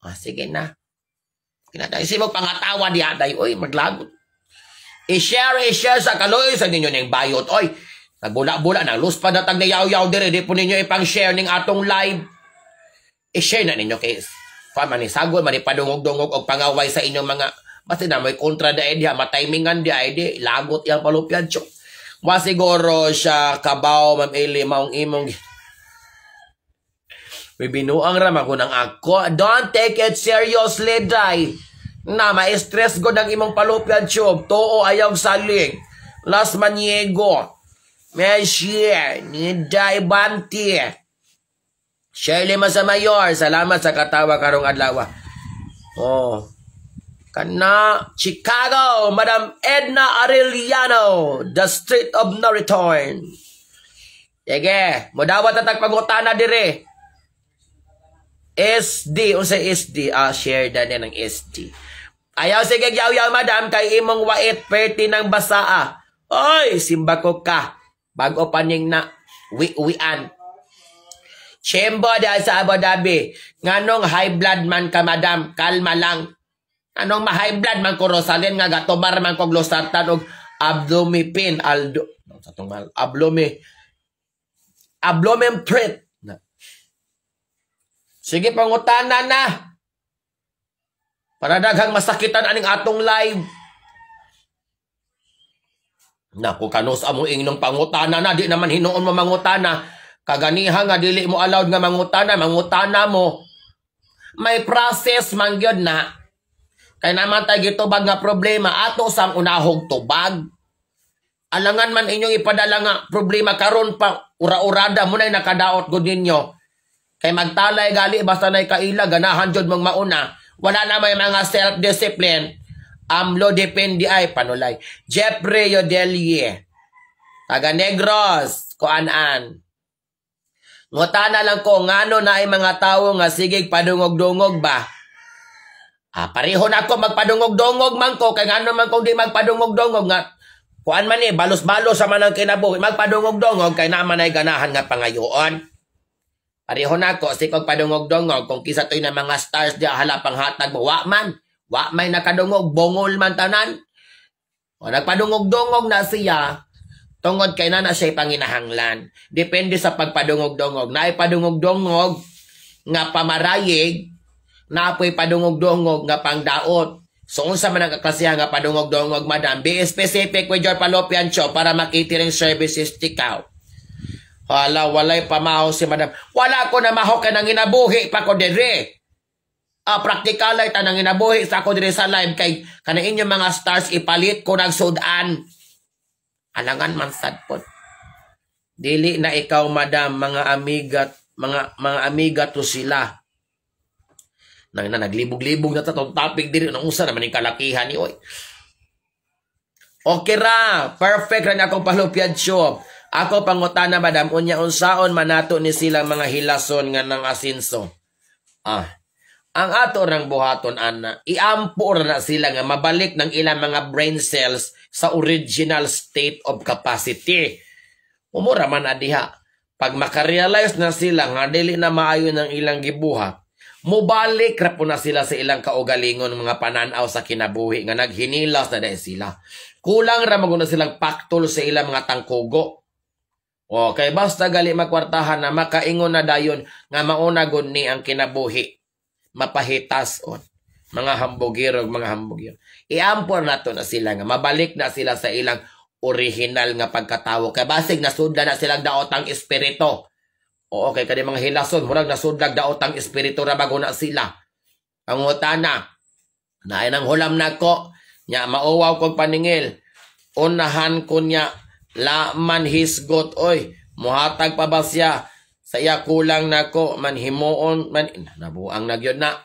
O, sige na. Kinatay si mo pangatawa diya day oy maglagot. I-share sa kaloy sa ninyo ning bayot oy. Nagbula-bula na lus pa datag na yaw-yaw dire di po ninyo ipang-share ning atong live. I-share na ninyo kay man ni sagol man ni padungog-dungog og pangaway sa inyong mga basta na may kontra da diha matimingan diha di lagot yang palupyan cho. Wa siguro siya kabaw Ma'am Eli maong imong binuang rama ko ng ako. Don't take it seriously, day. Na, ma-stress ko ng imong palupyan tube. Too ayaw saling. Las Maniego. Meshier. Ni Day Banti. Shirley Masamayor. Salamat sa katawa karong adlaw. Oh. Kana, Chicago. Madam Edna Arellano. The Street of No Return. Sige. Mudawat at pagutana dire. SD, unsa SD? Share na niya ng SD. Ayaw sige yaw-yaw madam, kay imong wait, perti ng basaa. Oy, simba ko ka. Bago pa ning na, wian. Chembo dahil sa Abu Dhabi. Nganong high blood man ka madam, kalma lang. Anong ma-high blood man ko Rosalyn, nga gatobar man ko glosartan og abdomipin, ablomentrit. Sige, pangutana na. Para daghang masakitan aning atong live. Naku, kanus amo ingnon pangutana na. Di naman hinuon mo mangutana. Kaganiha nga dili mo allowed nga mangutana mo. May process man gyud na. Kay naman tayo gitubag nga problema. Ato sang unahog tubag. Alangan man inyong ipadala nga problema karon pa. Ura-urada mo na'y nakadaot gud ninyo. Kay magtalay gali basta na'y kaila ganahan jud mong mauna. Wala na may mga self-discipline. Amlo depende ay panulay. Jeffrey Yodelie. Taga Negros. Kuanan. Ngutana lang ko ngano na ay mga tao nga sigig padungog-dungog ba? Pareho na ako magpadungog-dungog man ko. Kay ngano man kung di magpadungog-dungog nga. Kuan man balos-balos sa manang kinabuhi. Magpadungog-dungog kay naman ay ganahan nga pangayoon. Pareho na ko, si kong padungog-dungog, kung kisa to'y na mga stars diya halapang hatag mo, wa may nakadungog, bongol man tanan. O nagpadungog-dungog na siya, tungod kay na siya panginahanglan. Depende sa pagpadungog-dungog. Na ipadungog-dungog nga pamarayig, na apoy padungog-dungog nga pangdaot. So, unsa man ang kaklasihan nga padungog-dungog, madam, be specific with your fallopian tube para makitiring services tikaw. Hala, walay pamahaw si madam. Wala ko na mahaw ka nang inabuhi pa ko dire. Praktikalay ta nang inabuhi sa ako dire sa live kay kanin inyong mga stars ipalit ko ng sudan. Alangan man sad po. Dili na ikaw madam, mga amiga to sila. Naglibog-libog na tatong topic diri nang usa naman yung kalakihan ni oy. Okay ra, perfect ra na akong palupyan shop. Ako pangutana madam, unya unsaon manato ni silang mga hilason nga ng asinso. Ang ato rang buhaton ana, iampor na sila nga mabalik ng ilang mga brain cells sa original state of capacity. Umura man adiha. Pag makarealize na sila nga dili na maayo ng ilang gibuhat, Mubalik ra po na sila sa ilang kaugalingon mga pananaw sa kinabuhi nga naghinilas na dahil sila. Kulang ra maguna silang paktol sa ilang mga tangkugo. O kay basta gali makwartahan na makaingon na dayon nga mauna gud ni ang kinabuhi. Mapahitas on mga hambugiro mga hambugiro. Iampor nato na sila nga mabalik na sila sa ilang original nga pagkatawo. Kay basig nasudla na silang daotang espiritu. O okay kani mga hilason murag nasudlag daotang espiritu ra bago na sila. Ang utana na ay nang hulam nako nya mauwaw kog paningil. Unahan ko nya laman hisgot oy muhatag pa ba siya sa iya kulang nako manhimuon man nabuang na gyud na.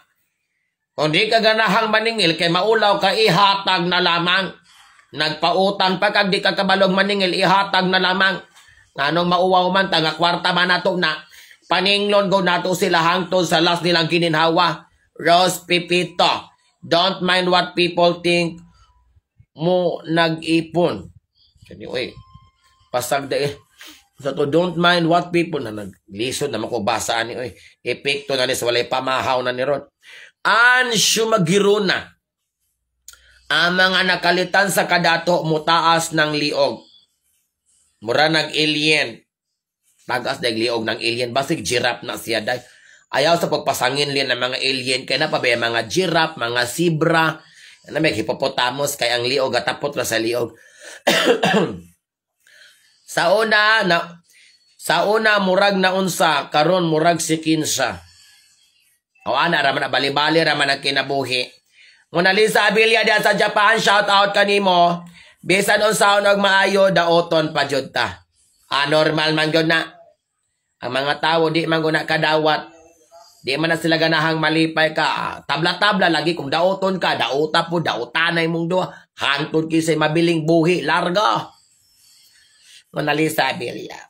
Kung di ka ganahang maningil kay maulaw ka ihatag na lamang. Nagpautang pa kag di ka kabalog maningil ihatag na lamang. Nganong mauwaw man ta nga kwarta man nato na paninglon go nato sila hangtod sa last nilang gininhawa. Rose Pipito, don't mind what people think mo nag-ipon. Kani oy pasag da so to don't mind what people na naglisod na makubasa ani oy epekto na ni sa walay pamahaw na ni ron. Ansyo magiruna ang mga nakalitan sa kadato mutaas ng liog. Mura nag-alien. Tagas ng liog ng alien. Basig giraffe na siya. Ayaw sa pagpasangin liyan ng mga alien. Kaya na pa ba mga giraffe, mga zebra. Na may hippopotamus. Kaya ang liog atapot na sa liog. Sa una murag na unsa. Karon murag si kinsa. O ana raman na bali-bali raman ang kinabuhi. Muna Lisa Abilia diyan sa Japan, shout out kanimo. Bisan unsaon og maayo daoton pa jud ta. Normal man gyud na. Ang mga tawo di man guna kadawat. Di man na sila ganahang malipay ka. Tabla-tabla lagi kung daoton ka, daota po, daotanay mong duha. Hantod kisay mabiling buhi, larga. Muna Lisa Abilia.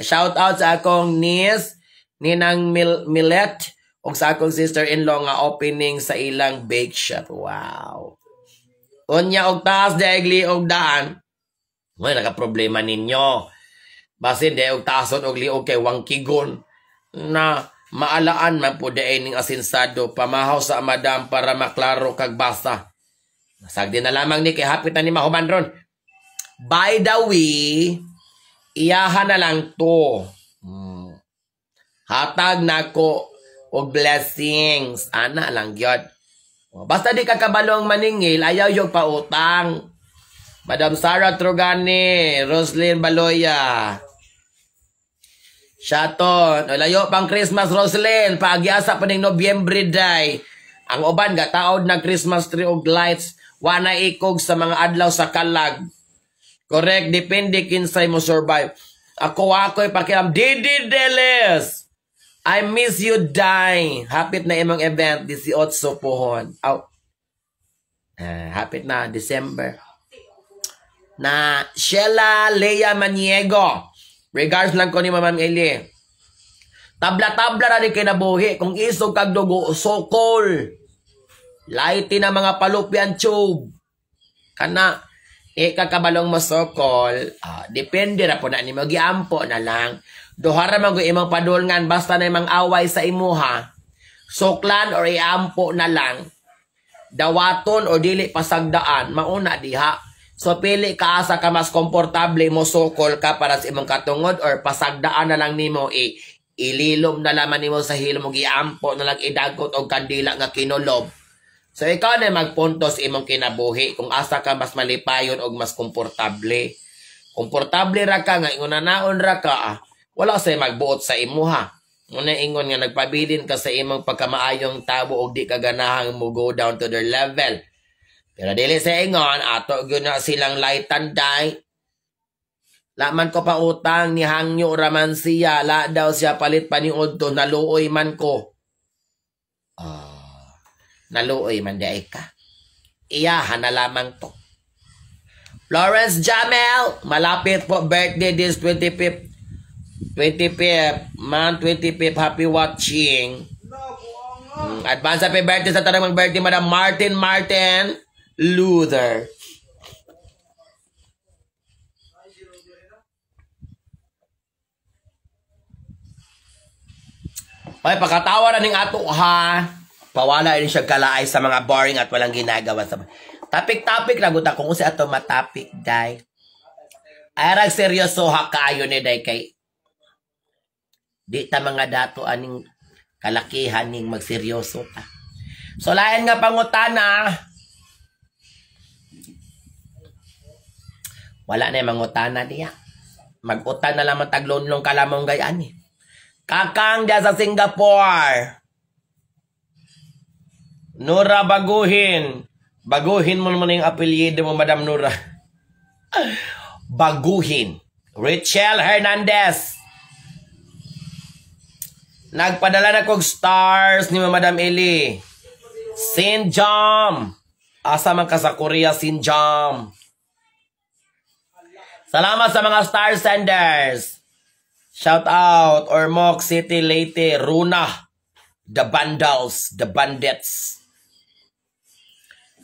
Shout out sa akong niece, Ninang Millet. O sa akong sister-in-law nga opening sa ilang bake shop. Wow. Unya og taas daigli og daan. May naka-problema ninyo. Basin daig og taason og liog kay wangkigon na maalaan man po daig ning asinsado pamahaw sa madam para maklaro kag basa. Nasagdi na lamang ni kay hapit na ni mahuman ron. By the way, iyahan na lang to. Hatag nako og blessings. Ana lang gyud. Basta di ka kabalong maningil, ayaw yung pautang. Madam Sarah Trugani, Roslyn Baloya. Shaton, layo pang Christmas Roslyn, paagyasa pa ning Nobyembre day. Ang uban gataod na Christmas tree og lights, wana ikog sa mga adlaw sa kalag. Correct, depende kinsay mo survive. Ako'y pakiram, Didi Delis. I miss you, Dai. Hapit na imong event, 18 pohon. Hapit na, December. Na Sheila Lea Maniego. Regards lang ko ni Ma'am Eli. Tabla-tabla na rin kinabuhi. Kung isog kag dugo, sokol. Lighty na mga palupian tube. Kana, kakabalong mo sokol. Depende na po na ni mo. Giampo na lang. Duhara mag imong padulngan basta na imong away sa imuha. Soklan or iampo na lang. Dawaton o dili pasagdaan. Mauna diha. So pili ka asa ka mas komportable mo sokol ka para sa imong katungod or pasagdaan na lang nimo ililom na laman nimo sa hilom og iampo na lang idagot og kandila nga kinulob. So ikaw na magpuntos imong kinabuhi kung asa ka mas malipayon og mas komportable. Komportable ra ka nga ingunanaon ra ka wala say magbuot sa imuha. Muna ingon nga nagpabilin ka sa imong pagkamaayong tabo og di ka ganahang mo go down to their level. Pero dili sa ingon, ato gyud na silang lightan day. Laman ko pa utang ni hangyo raman siya, la daw siya palit pa ni udto naluoy man ko. Naluoy man day ka. Iyahan na lamang to. Florence Jamel, malapit po birthday this 25th man, 25th, happy watching. Advance happy birthday sa tarang birthday Madam Martin Luther. Ay, pagkatawa na ning ato ha. Pawala rin siya kalaay sa mga boring at walang ginagawa sa... Topic-topic lang guta kung sa ato matapik, day. Ay, seryoso ha kayo ni day kay... Di ta mga dato aning kalakihan ning magseryoso ta. So, lain nga pangutana. Wala na yung mangutana niya. Mag-utan na lang taglonlong kalamong gayaan eh. Kakang dia sa Singapore. Nura Baguhin. Baguhin mo naman yung apelyido mo, Madam Nura. Baguhin. Richelle Hernandez. Nagpadala na kog stars ni Madam Eli. Sinjam. Asa man ka sa Korea, Sinjam. Salamat sa mga star senders. Shout out, Ormoc City, Leyte, Runa, The Bandals, The Bandits.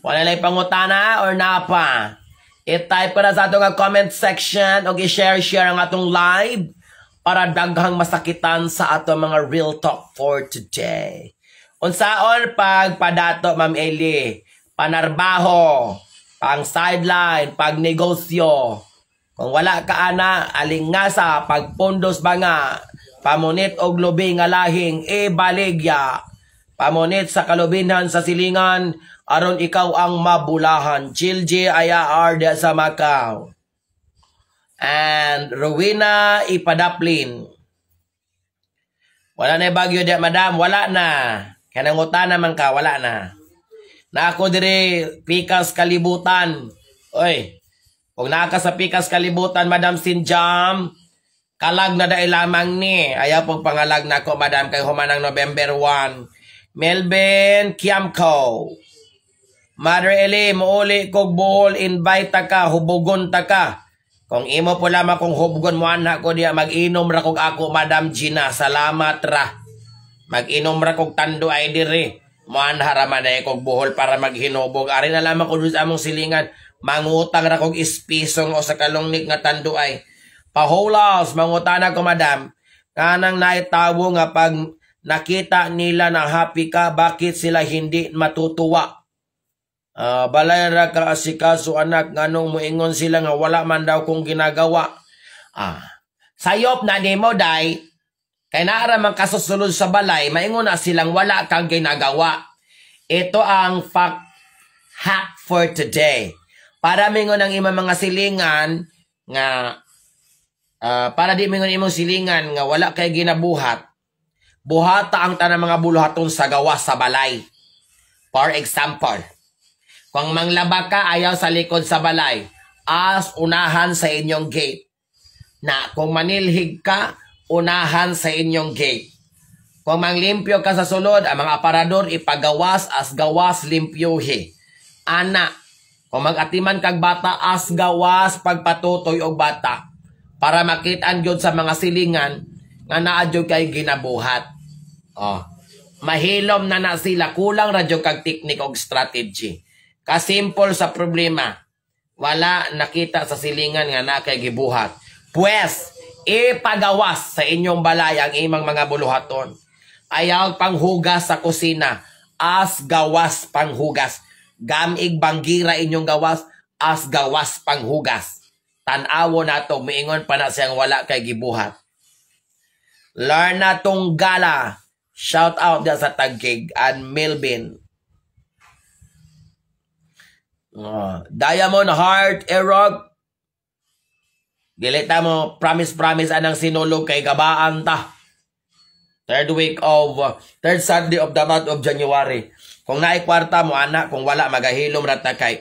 Wala na pangutana or napa? I-type ko na sa atong comment section o i-share ang atong live para daghang masakitan sa atong mga real talk for today. Unsaon pagpadato, Ma'am Eli? Panarbaho, pang sideline, pag negosyo. Kung wala ka ana, alingasa, pagpundos ba nga, pamunit og lubi nga lahing, baligya. Pamunit sa kalubinhan sa silingan, aron ikaw ang mabulahan. Chilji Ayar de sa Macau. And Rowena Ipadaplin. Wala na bagyo di, Madam, wala na. Kanangutan naman ka, wala na. Na ako dire, Pikas Kalibutan. Oy. Kung naka sa Pikas Kalibutan, Madam Sinjam, kalag na dahil lamang ni. Ayaw pong pangalag na ako, Madam, kay humanang November 1. Melvin Kiamko. Mother Eli, muuli kog buhol, invite ta ka, hubugon ta ka. Kung imo po lamang kung hubugon mo anak ko diya, mag-inom ra kog ako, Madam Gina. Salamat ra. Mag-inom ra kog tando ay diri. Muan haraman ay kog buhol para maghinubog. Ari na lamang ko sa among silingan. Mangutang ra kog ispisong o sa kalungnik nga tando ay. Paholas, mangutana ko, Madam. Kanang naitawo nga pag nakita nila na happy ka, bakit sila hindi matutuwa? Balay ra ka asikaso anak, nganong muingon sila nga wala man daw kung ginagawa. Sayop na nimo day, kay naara man kasusulod sa balay, maingon na silang wala kang ginagawa. Ito ang fact hack for today. Para mingon ang imong mga silingan nga para di mingon imong silingan nga wala kay ginabuhat. Buhata ang tanang mga buluhaton sa gawas sa balay. For example, kung manglaba ka ayaw sa likod sa balay, as unahan sa inyong gate. Na kung manilhig ka, unahan sa inyong gate. Kung manglimpyo ka sa sulod, ang mga aparador ipagawas as gawas limpyuhi. Ana, kung mag-atiman kag bata, as gawas pagpatutoy og bata. Para makitaan gyud sa mga silingan nga naa jud kay ginabuhat. Mahilom na sila, kulang ra jud kag teknik og strategy. Kasimple sa problema. Wala nakita sa silingan nga na kay gibuhat. Pues, ipagawas sa inyong balay ang imong mga buluhaton. Ayaw panghugas sa kusina, as gawas panghugas. Gamig banggira inyong gawas, as gawas panghugas. Tanawo na to, miingon pa na siyang wala kay gibuhat. Larna Tunggala, shout out dia sa Taguig, and Melvin. Diamond Heart Erog. Dilita mo, promise anang sinulog kay gabaan ta. Third Sunday of the month of January. Kung naikwarta mo, anak, kung wala, magahilom rata kay.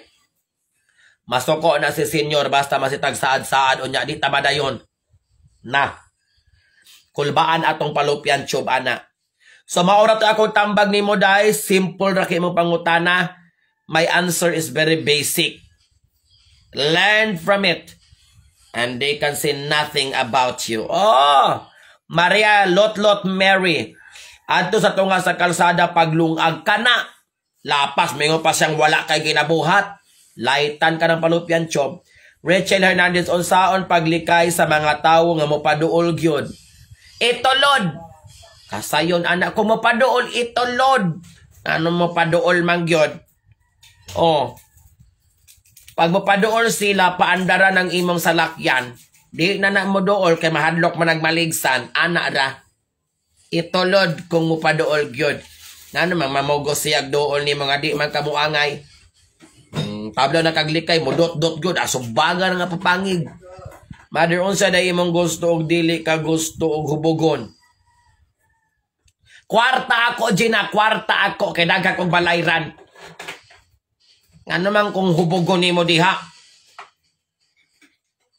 Masuko na si senior, basta masitag saad-saad, unya, di tamadayon. Na. Kulbaan atong palupyan, tube, anak. So, maurat ako tambag ni mo, dahil simple ra kay mo pangutana. My answer is very basic. Learn from it. And they can say nothing about you. Maria Lot Mary. Adto sa tunga sa kalsada paglungag ka na. Lapas, mayroon pa siyang wala kay ginabuhat. Laitan ka ng palupyan, Chob. Rachel Hernandez, unsaon paglikay sa mga tao nga mopaduol gyud. Ito, Lord. Kasayon anak ko mo paduol itulod. Ano mo paduol man gyud? Oh. Pag mo paduol sila paandara ng imong salakyan, di na mo dool kay mahadlok man nagmaligsan, ana ra. Itulod kung mo paduol gyud. Ngano man mamugos siyag dool ni mga di man kamuangay. Tabla na kaglikay mo dot gyud asubagan nga papangig. Mother unsa day imong gusto og dili ka gusto og hubugon. Kwarta ako, Gina. Kwarta ako. Kaya dagat kong balayran. Nga naman kung hubugon nimo diha.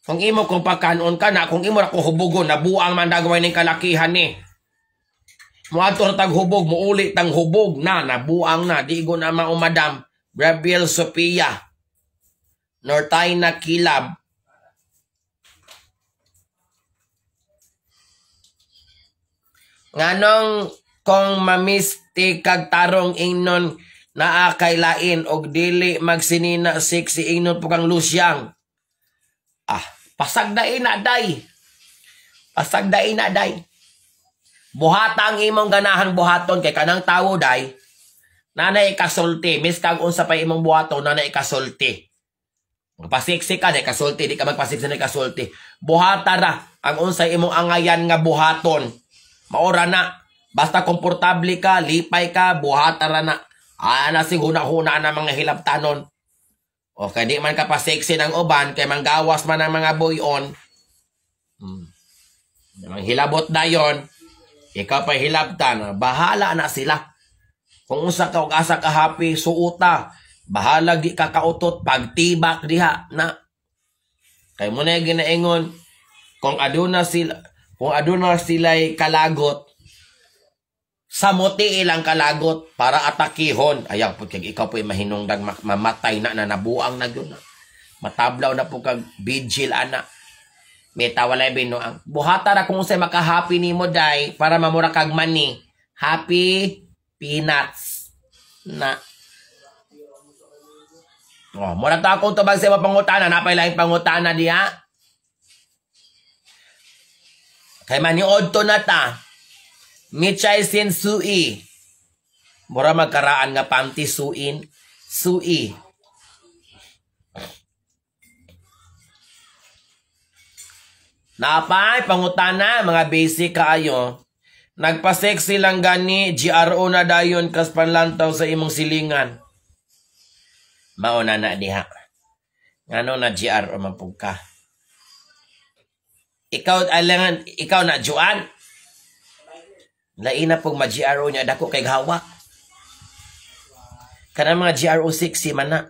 Kung imo kung pagkanon ka na, kung imo na kung hubugon, nabuang man dagaway ng kalakihan ni. Muato tag hubog, muulit ang hubog na, nabuang na. Digo na mga umadam. Gabriel Sophia. Nortaina Kilab. Nganong kung mamisti kag tarong ingnon naa kay lain og dili magsinina sexy ingnon pukang lusyang. Pasagdain na day. Pasagdain na day. Buhata ang imong ganahan buhaton kay kanang tawo day. Nanay kasulti. Mis kag unsa pa imong buhaton nanay kasulti. Magpasiksi ka na kasulti. Di ka magpasiksi na kasulti. Buhata ra. Ang unsa imong angayan nga buhaton. Maora na. Basta komportable ka, lipay ka, buhatara na. Nasing huna-huna na mga hilabtanon. O kaya di man ka pa sexy ng uban, kaya manggawas man ang mga buyon. Mang hilabot na yon. Ikaw pa hilabtan, bahala na sila. Kung usa ka og asa ka happy, suuta. Bahala di ka kautot, pagtibak diha na. Kaya mo na ginaingon, kung aduna sila'y kalagot, samuti ilang kalagot para atakihon. Ayaw po kag ikaw po mahinungdag mamatay na nabuang na yun. Matablaw na po kag vigil ana. Meta walay binuang. Buhata ra kung say makahappy nimo day para mamura kag money. Happy peanuts na. Oh, mura ta akong tubag sa pangutana, napay lain pangutana diha. Kay maniod to na ta. Michay sin sui. Mura magkaraan nga panty suin. Sui. Napay, pangutana, mga basic kaayo. Nagpa-sexy lang gani, GRO na dayon kas panlantaw sa imong silingan. Mauna na diha. Ngano na GRO mapug ka? Ikaw na Juan. Lain na pong ma-GRO niya dako kay hawak. Kanang mga GRO 60 man na.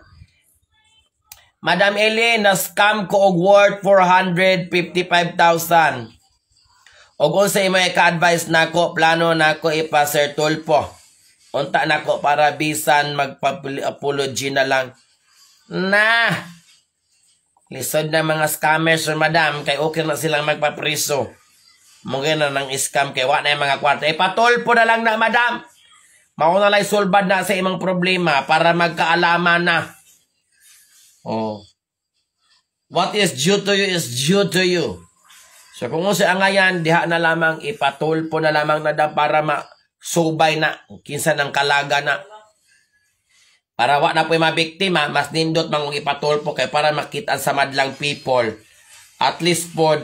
Madam Ele, na-scam ko og worth 455,000. Og unsa imong ka-advise nako, plano nako ipa Sir Tulpo. Unta nako para bisan magpa-apology na lang. Lisod na mga scammers, madam, kay okay na silang magpapriso. Mungkin na ng scam kay wa na yung mga kwarta. Ipatulpo na lang na, madam. Mauna lang sulbad na sa imong problema para magkaalaman na. Oh. What is due to you is due to you. So kung usi angayan, diha na lamang ipatulpo na lamang na para masubay na. Kinsa ng kalaga na. Para wa na po yung mabiktima, mas nindot mangong ipatulpo kay para makita sa madlang people. At least po,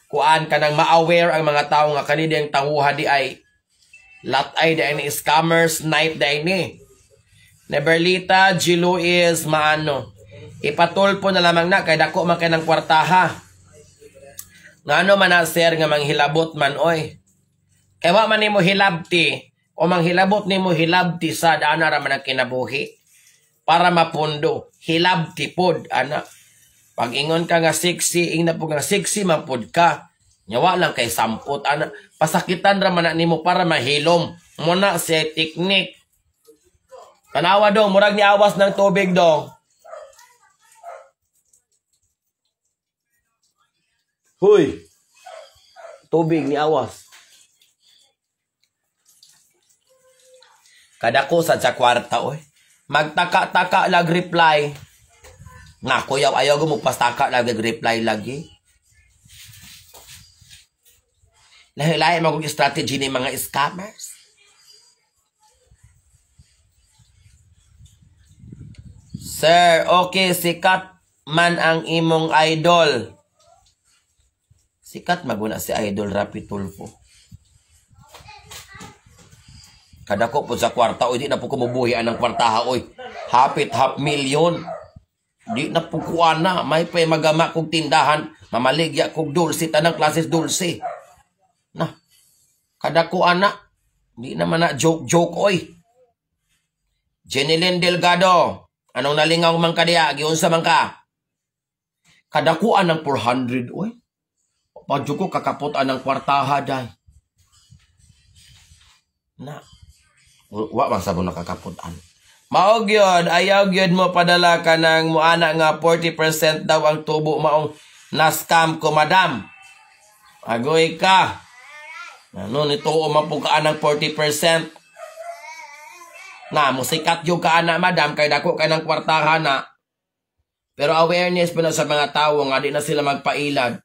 kuan ka nang ma-aware ang mga tao nga kanidang tanguha di ay latay di ay ni scammers, snipe di ay ni. Neberlita, G. Luis, maano. Ipatulpo na lamang na, kay dako man kay ng kwartaha. Ngano man na sir nga manghilabot man, oy. Kay wa man nimo hilabti, o manghilabot nimo hilabti sa ana ra man ang kinabuhi. Para mapundo, hilabti pod, ana. Pag ingon ka nga sexy, ingna po nga sexy, mapod ka. Nyawa lang kay sampot, ana. Pasakitan ra man na nimo para mahilom. Muna si teknik. Tanawa dong, murag ni awas ng tubig dong. Huy! Tubig ni awas. Kadako sa kwarta, oy. Magtaka-taka lag reply. Nga, kuya, ayaw mo pastaka lag reply lagi. Lahi-lahi magong strategy ni mga scammers. Sir, okay, sikat man ang imong idol. Sikat maguna si Idol Rapi Tulfo. Kada ko po sa kwarta, oy, di na po kumubuhian ng kwartaha, oy. Hapit, 500,000. Di na po kuha na. May pa magama kong tindahan. Mamaligya kong dulce, tanang klases dulce. Na, kada ko anak. Di naman na joke-joke, oy. Jenilyn Delgado. Anong nalingaw man ka diya? Giunsa man ka? Kada ko anang 400, oy. Padyo ko kakaputan ng kwartaha, day. Na, wa bang sabon nakakaputan. Maog yun, ayaw yun mo padala ka ng muana nga 40% daw ang tubo maong na-scam ko, madam. Agoy ka. Ano, nito umapukaan ng 40%. Na, musikat yung ka na, madam, kay dako ka ng kwartaha na. Pero awareness pa na sa mga tao nga di na sila magpailad.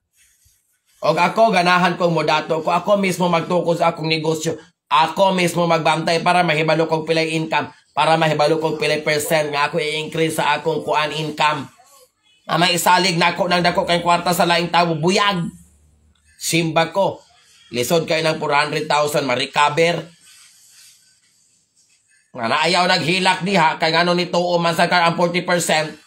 O ako, ganahan kong modato ko. Ako mismo magtukos sa akong negosyo. Ako mismo magbantay para mahibalo kong pilay income. Para mahibalo kong pilay percent nga ako i-increase sa akong kuan income. May isalig na ako ng dako kayong kwarta sa laing tao. Buyag. Simba ko. Lisod kayo ng 400,000. Ma-recover. Nga naayaw naghilak diha. Kaya nga nito umansan ka ang 40%.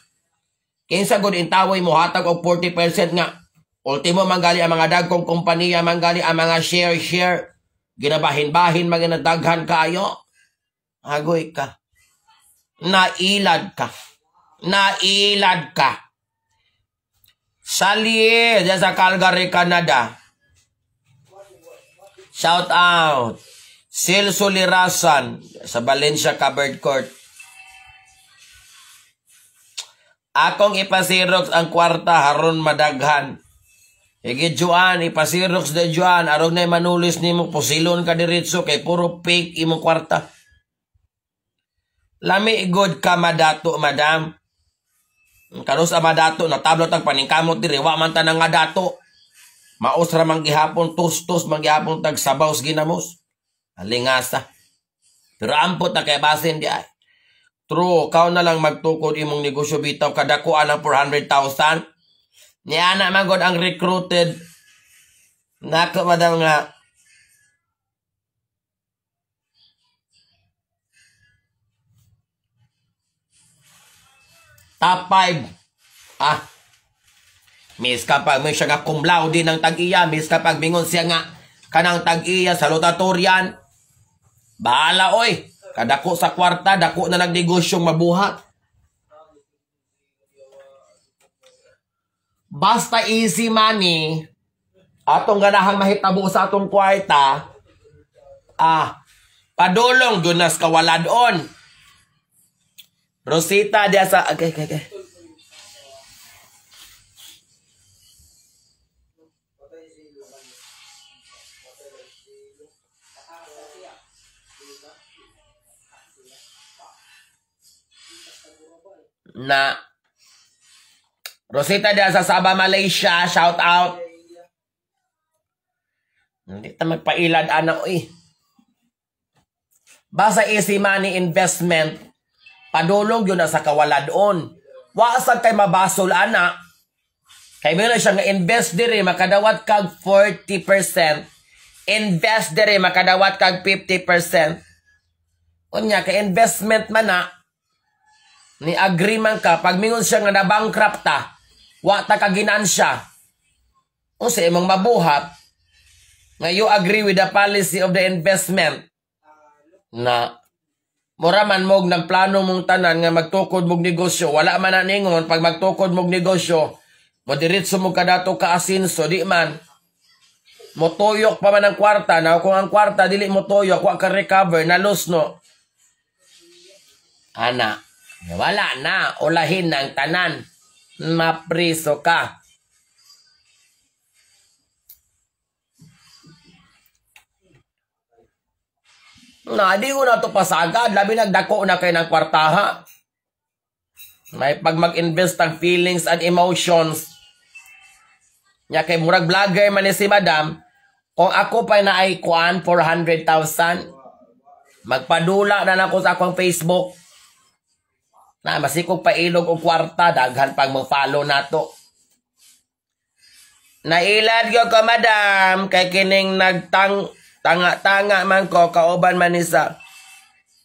Kinsa good intawoy mo hatag og 40% nga. Ultimo manggali ang mga dagkong kompanya, manggali ang mga share. Ginabahin-bahin, mga nadaghan kayo. Agoy ka. Nailad ka. Nailad ka. Sali, dyan sa Calgary, Canada. Shout out. Sil Sulirasan sa Valencia Covered Court. Akong ipasirox ang kwarta haron madaghan. Higit Juan, ipasirox de Juan, arog na manulis ni mo, pusilon ka diritso, kay puro fake imong kwarta. Lami good ka madato, madam. Karos ang madato, natablot ang paningkamot diri, wa man tanang nga dato. Mausra manggihapon, tustos, manggihapon tagsabaws ginamos. Alingasa. Pero ampot na kay basin di ay. True, kau na lang magtukod imong negosyo bitaw, kadakuan ng 400,000. Niya na magod ang recruited. Nako madam nga. Top 5. Miss kapag may siya nga kumlaw din ng tag-iya. Miss kapag mingon siya nga kanang tag-iya salutatorian. Bahala oy. Kadako sa kwarta, dako na nagnegosyong mabuhat. Basta easy money, atong ganahang mahitabo sa atong kwarta, padulong dunas kawaladon. Rosita dia sa okay. Na Rosita dia sa Sabah, Malaysia, shout out. Hindi ta magpailad ana oy. Basta easy money investment, padulong yun na sa kawaladon. Wa sad kay mabasol ana. Kay meron siya nga invest diri makadawat kag 40%. Invest diri makadawat kag 50%. Unya kay investment man na ni agreement ka pag mingon siya nga na bankrupt ta, wa ta ka ginansya. O sa imong mabuhat nga you agree with the policy of the investment na mura man mog ng plano mong tanan nga magtukod mong negosyo, wala man na ningon pag magtukod mong negosyo, madiritso mo kadato ka asinso, di man motuyok pa man ang kwarta. Na kung ang kwarta dili motuyok, wa ka recover, nalos no. Ana, wala na, ulahin ng tanan, mapriso ka. Na, di ko na ito pasagad. Labi nagdako na kayo ng kwartaha. May pag mag-invest ang feelings and emotions. Nya kay murag vlogger man ni si madam, Kung ako pa na ay kuan 400,000, magpadula na lang ko sa akong Facebook. Na masikog pa ilog o kwarta, daghan pag mo-follow nato. Nailad ko madam, kay kining tanga-tanga man ko, kauban man ni sa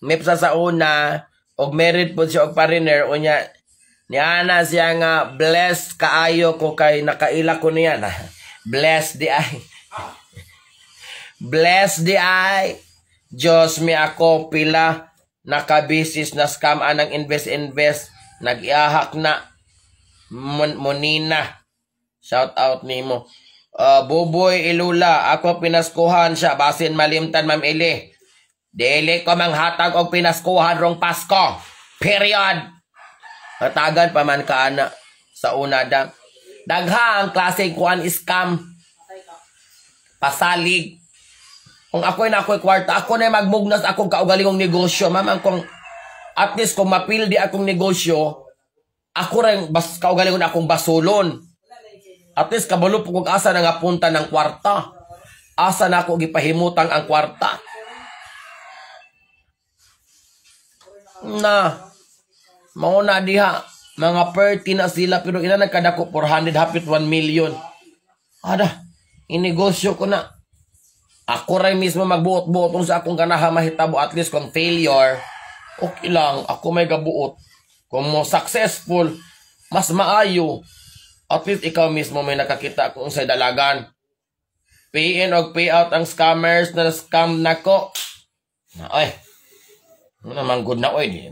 mipsa sa una, og merit po siya og pariner, unya, niana siya nga, blessed kaayo ko kay nakaila ko niya na. Blessed di ay. Blessed di ay. Diyos mi ako pila nakabisis na scam anang invest. Nag-iahak na. Monina. Shout out nimo. Buboy Ilula. Ako pinaskuhan siya. Basin malimtan Ma'am Ili. Dili ko manghatag og pinaskuhan rong Pasko. Period. Hatagan pa man ka ana sa una da. Dagha ang klase kuan scam. Pasalig. Kung ako'y kwarta, ako na magmugnas akong kaugalingong negosyo. Ma'am, kung at least kung mapildi akong negosyo, ako rin kaugalingon akong basulon. At least kabalo po kung asa na nga punta ng kwarta. Asa na ako gipahimutang ang kwarta. Na, mauna diha, mga 30 na sila, pero ina nagkadako 400, hapit 1 million. Ada, inegosyo ko na. Ako rin mismo magbuot-buot kung sa akong ganaha mahitabo, at least kung failure, okay lang, ako may gabuot. Kung mo successful, mas maayo. At least ikaw mismo may nakakita kung sa dalagan. Pay in o pay out ang scammers na scam nako. Ay, ano naman good na oy.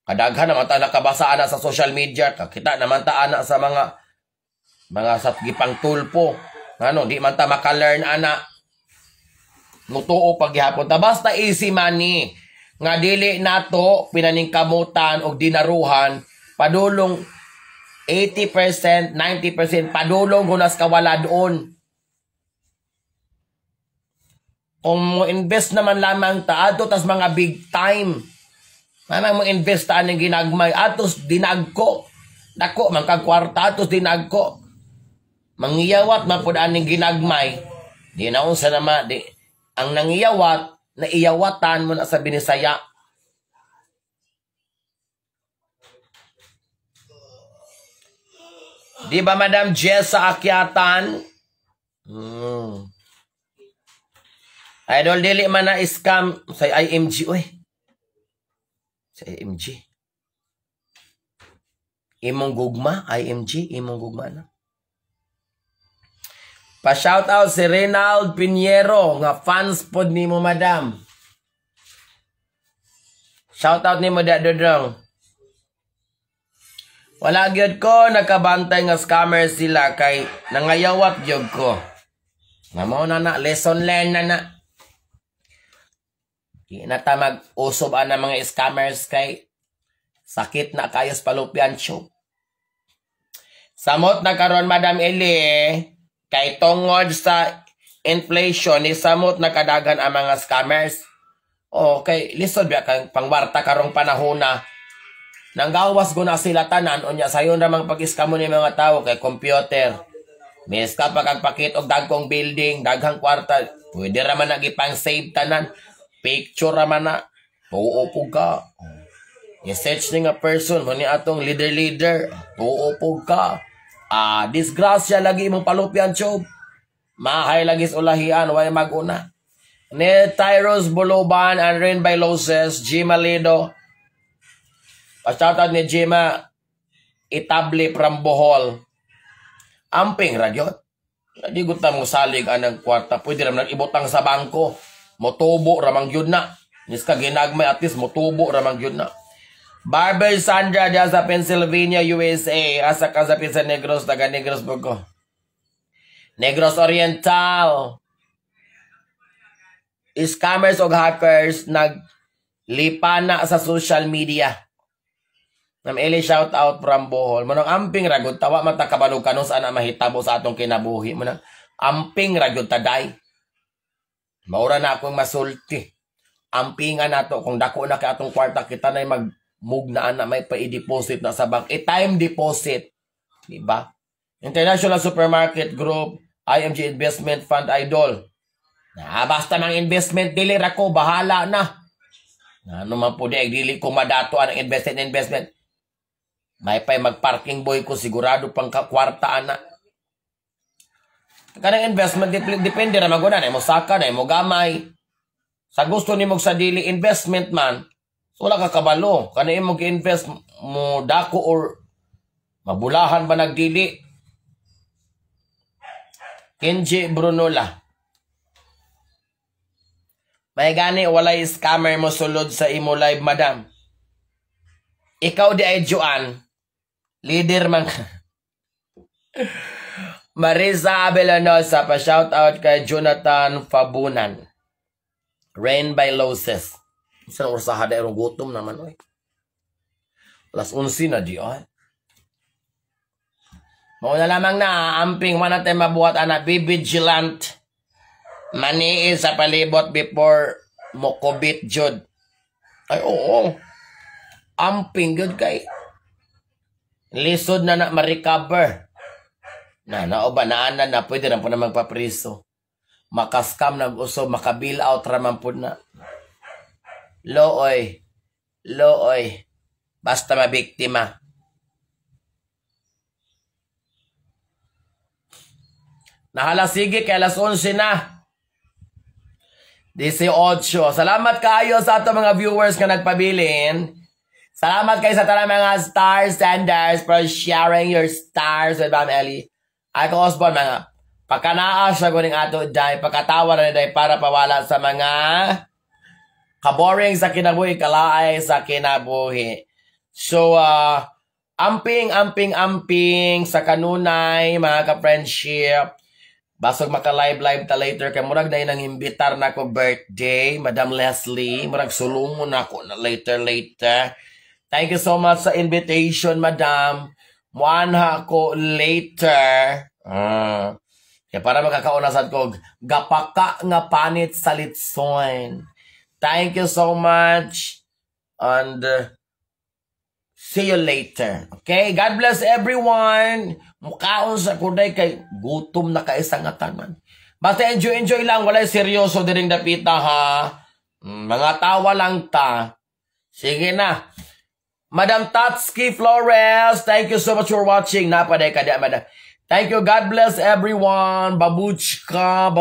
Kadaghan naman ta nakabasaan na sa social media. Kakita naman ta ana sa mga satgipang tulpo. Ano, di man ta maka-learn ana. Mutuo paghihapon ta basta easy money nga dili nato pinaningkamutan og dinaruhan padulong 80%, 90% padulong gunas kawala doon. Kung mo invest naman lamang ta ato tas mga big time. Manang mo invest ta ning ginagmay atos dinagko. Dako man kag kwarta atos dinagko. Mangyawat man pud aning ginagmay. Di na unsa na di ang nangiyawat, na iyawatan mo na sa Binisaya. Di ba, Madam Jess sa akyatan? Idol, dili man na scam sa IMG. Uy. Sa IMG. Imong gugma, IMG, imong gugma na. Pa-shoutout si Reynald Piniero, nga fans pod ni mo, madam. Shoutout ni mo, Dodong. Wala gyud ko, nakabantay nga scammer sila, kay nangayawat gyud ko. Nga mo na lesson learned na. Di na ta mag-usob na mga scammers kay sakit na kayo sa palupian show. Samot na karon, Madam Eli, kay tungod sa inflation, ni samot na kadagan ang mga scammers. Okay, lisod ba kang pangwarta karong panahon na nanggawas ko na sila tanan, unya sayon ramang pag-scam mo ni mga tao kay computer. Miska pa kag pakit og dagkong building, daghang kwarta, pwede raman nagipang save tanan. Picture raman na, tuupog ka. I-search ni nga person, mo ni atong leader, tuupog ka. Disgrasya lagi mong palupian, Chob. Mahay lagi sa ulahian, way maguna. Ni Tyros Buluban and Rain by Loses, Jima Lido. Pasyatad ni Jima Itable from Bohol. Amping ragyot. Di guta mo salig anang kwarta. Pwede naman ibutang sa bangko. Motubo ramang yun na. Niska ginagmay at least motubo ramang yun na. Barber Sandra diya sa Pennsylvania, USA. Asa ka sa Pisa Negros, taga Negros Bugo. Negros Oriental. Scammers o hackers naglipana sa social media. Namili shout out from Bohol. Manong amping ragod tawa mata kabalog kanon saan na mahitabo sa atong kinabuhi. Manong amping ragod taday. Maura na akong masulti. Ampingan nato kung dako na kay atong kwarta kita na magmugnaan na may pa-i-deposit na sa bank. Time deposit. Diba? International Supermarket Group, IMG Investment Fund Idol. Basta mang investment dili ra ko bahala na. Ano man po dili ko madato ang investment. May pay magparking boy ko sigurado pang kakwarta na. Kanang investment depende ra maguna na mo saka na mo gamay. Sa gusto nimo sa dili investment man, wala ka kabalo. Kana imo gi-invest mo dako or mabulahan ba nagdili? Kenji Brunola. May gani walay scammer mo sulod sa imo live, madam. Ikaw di ay Juan. Leader man ka. Marisa Abelanosa, pa-shout out kay Jonathan Fabunan. Rain by Loses. Isa na ursaha da erong gutom naman, oy. Alas 11 na di, oy. Mauna lamang na, amping man natin mabuhat, anak, be vigilant. Maniis sa palibot before mokobit, Jud. Ay, oo. Amping, good kay. Lisod na ma-recover. O ba, naanan na, pwede rin po na magpapriso. Makaskam na gusto, makabill out raman po na. Looy. Basta mabiktima. Nahala, sige, kay alas 11 na. 18. Salamat kayo sa ato mga viewers nga nagpabilin. Salamat kayo sa tanang mga star senders for sharing your stars with Ma'am Ellie. Ay ko Osborne mga pagkanaa siya kuning ato dahil pagkatawa na dahil para pawala sa mga kaboring sa kinabuhi, kalaay sa kinabuhi. So, amping sa kanunay mga ka-friendship. Basog maka-live ta later kay murag na nang imbitar na ko birthday, Madam Leslie. Murag sulungon ako na later. Thank you so much sa invitation, Madam. Muanha ko later. Kaya para makakaunasan ko, gapaka nga panit sa litson. Thank you so much. And see you later. Okay? God bless everyone. Mukhaon sa kuday kay gutom na kaisang man. Basta enjoy lang. Walay seryoso diring dapita ha. Mga tawa lang ta. Sige na. Madam Tatsuki Flores, thank you so much for watching. Napaday ka madam. Thank you. God bless everyone. Babuchka.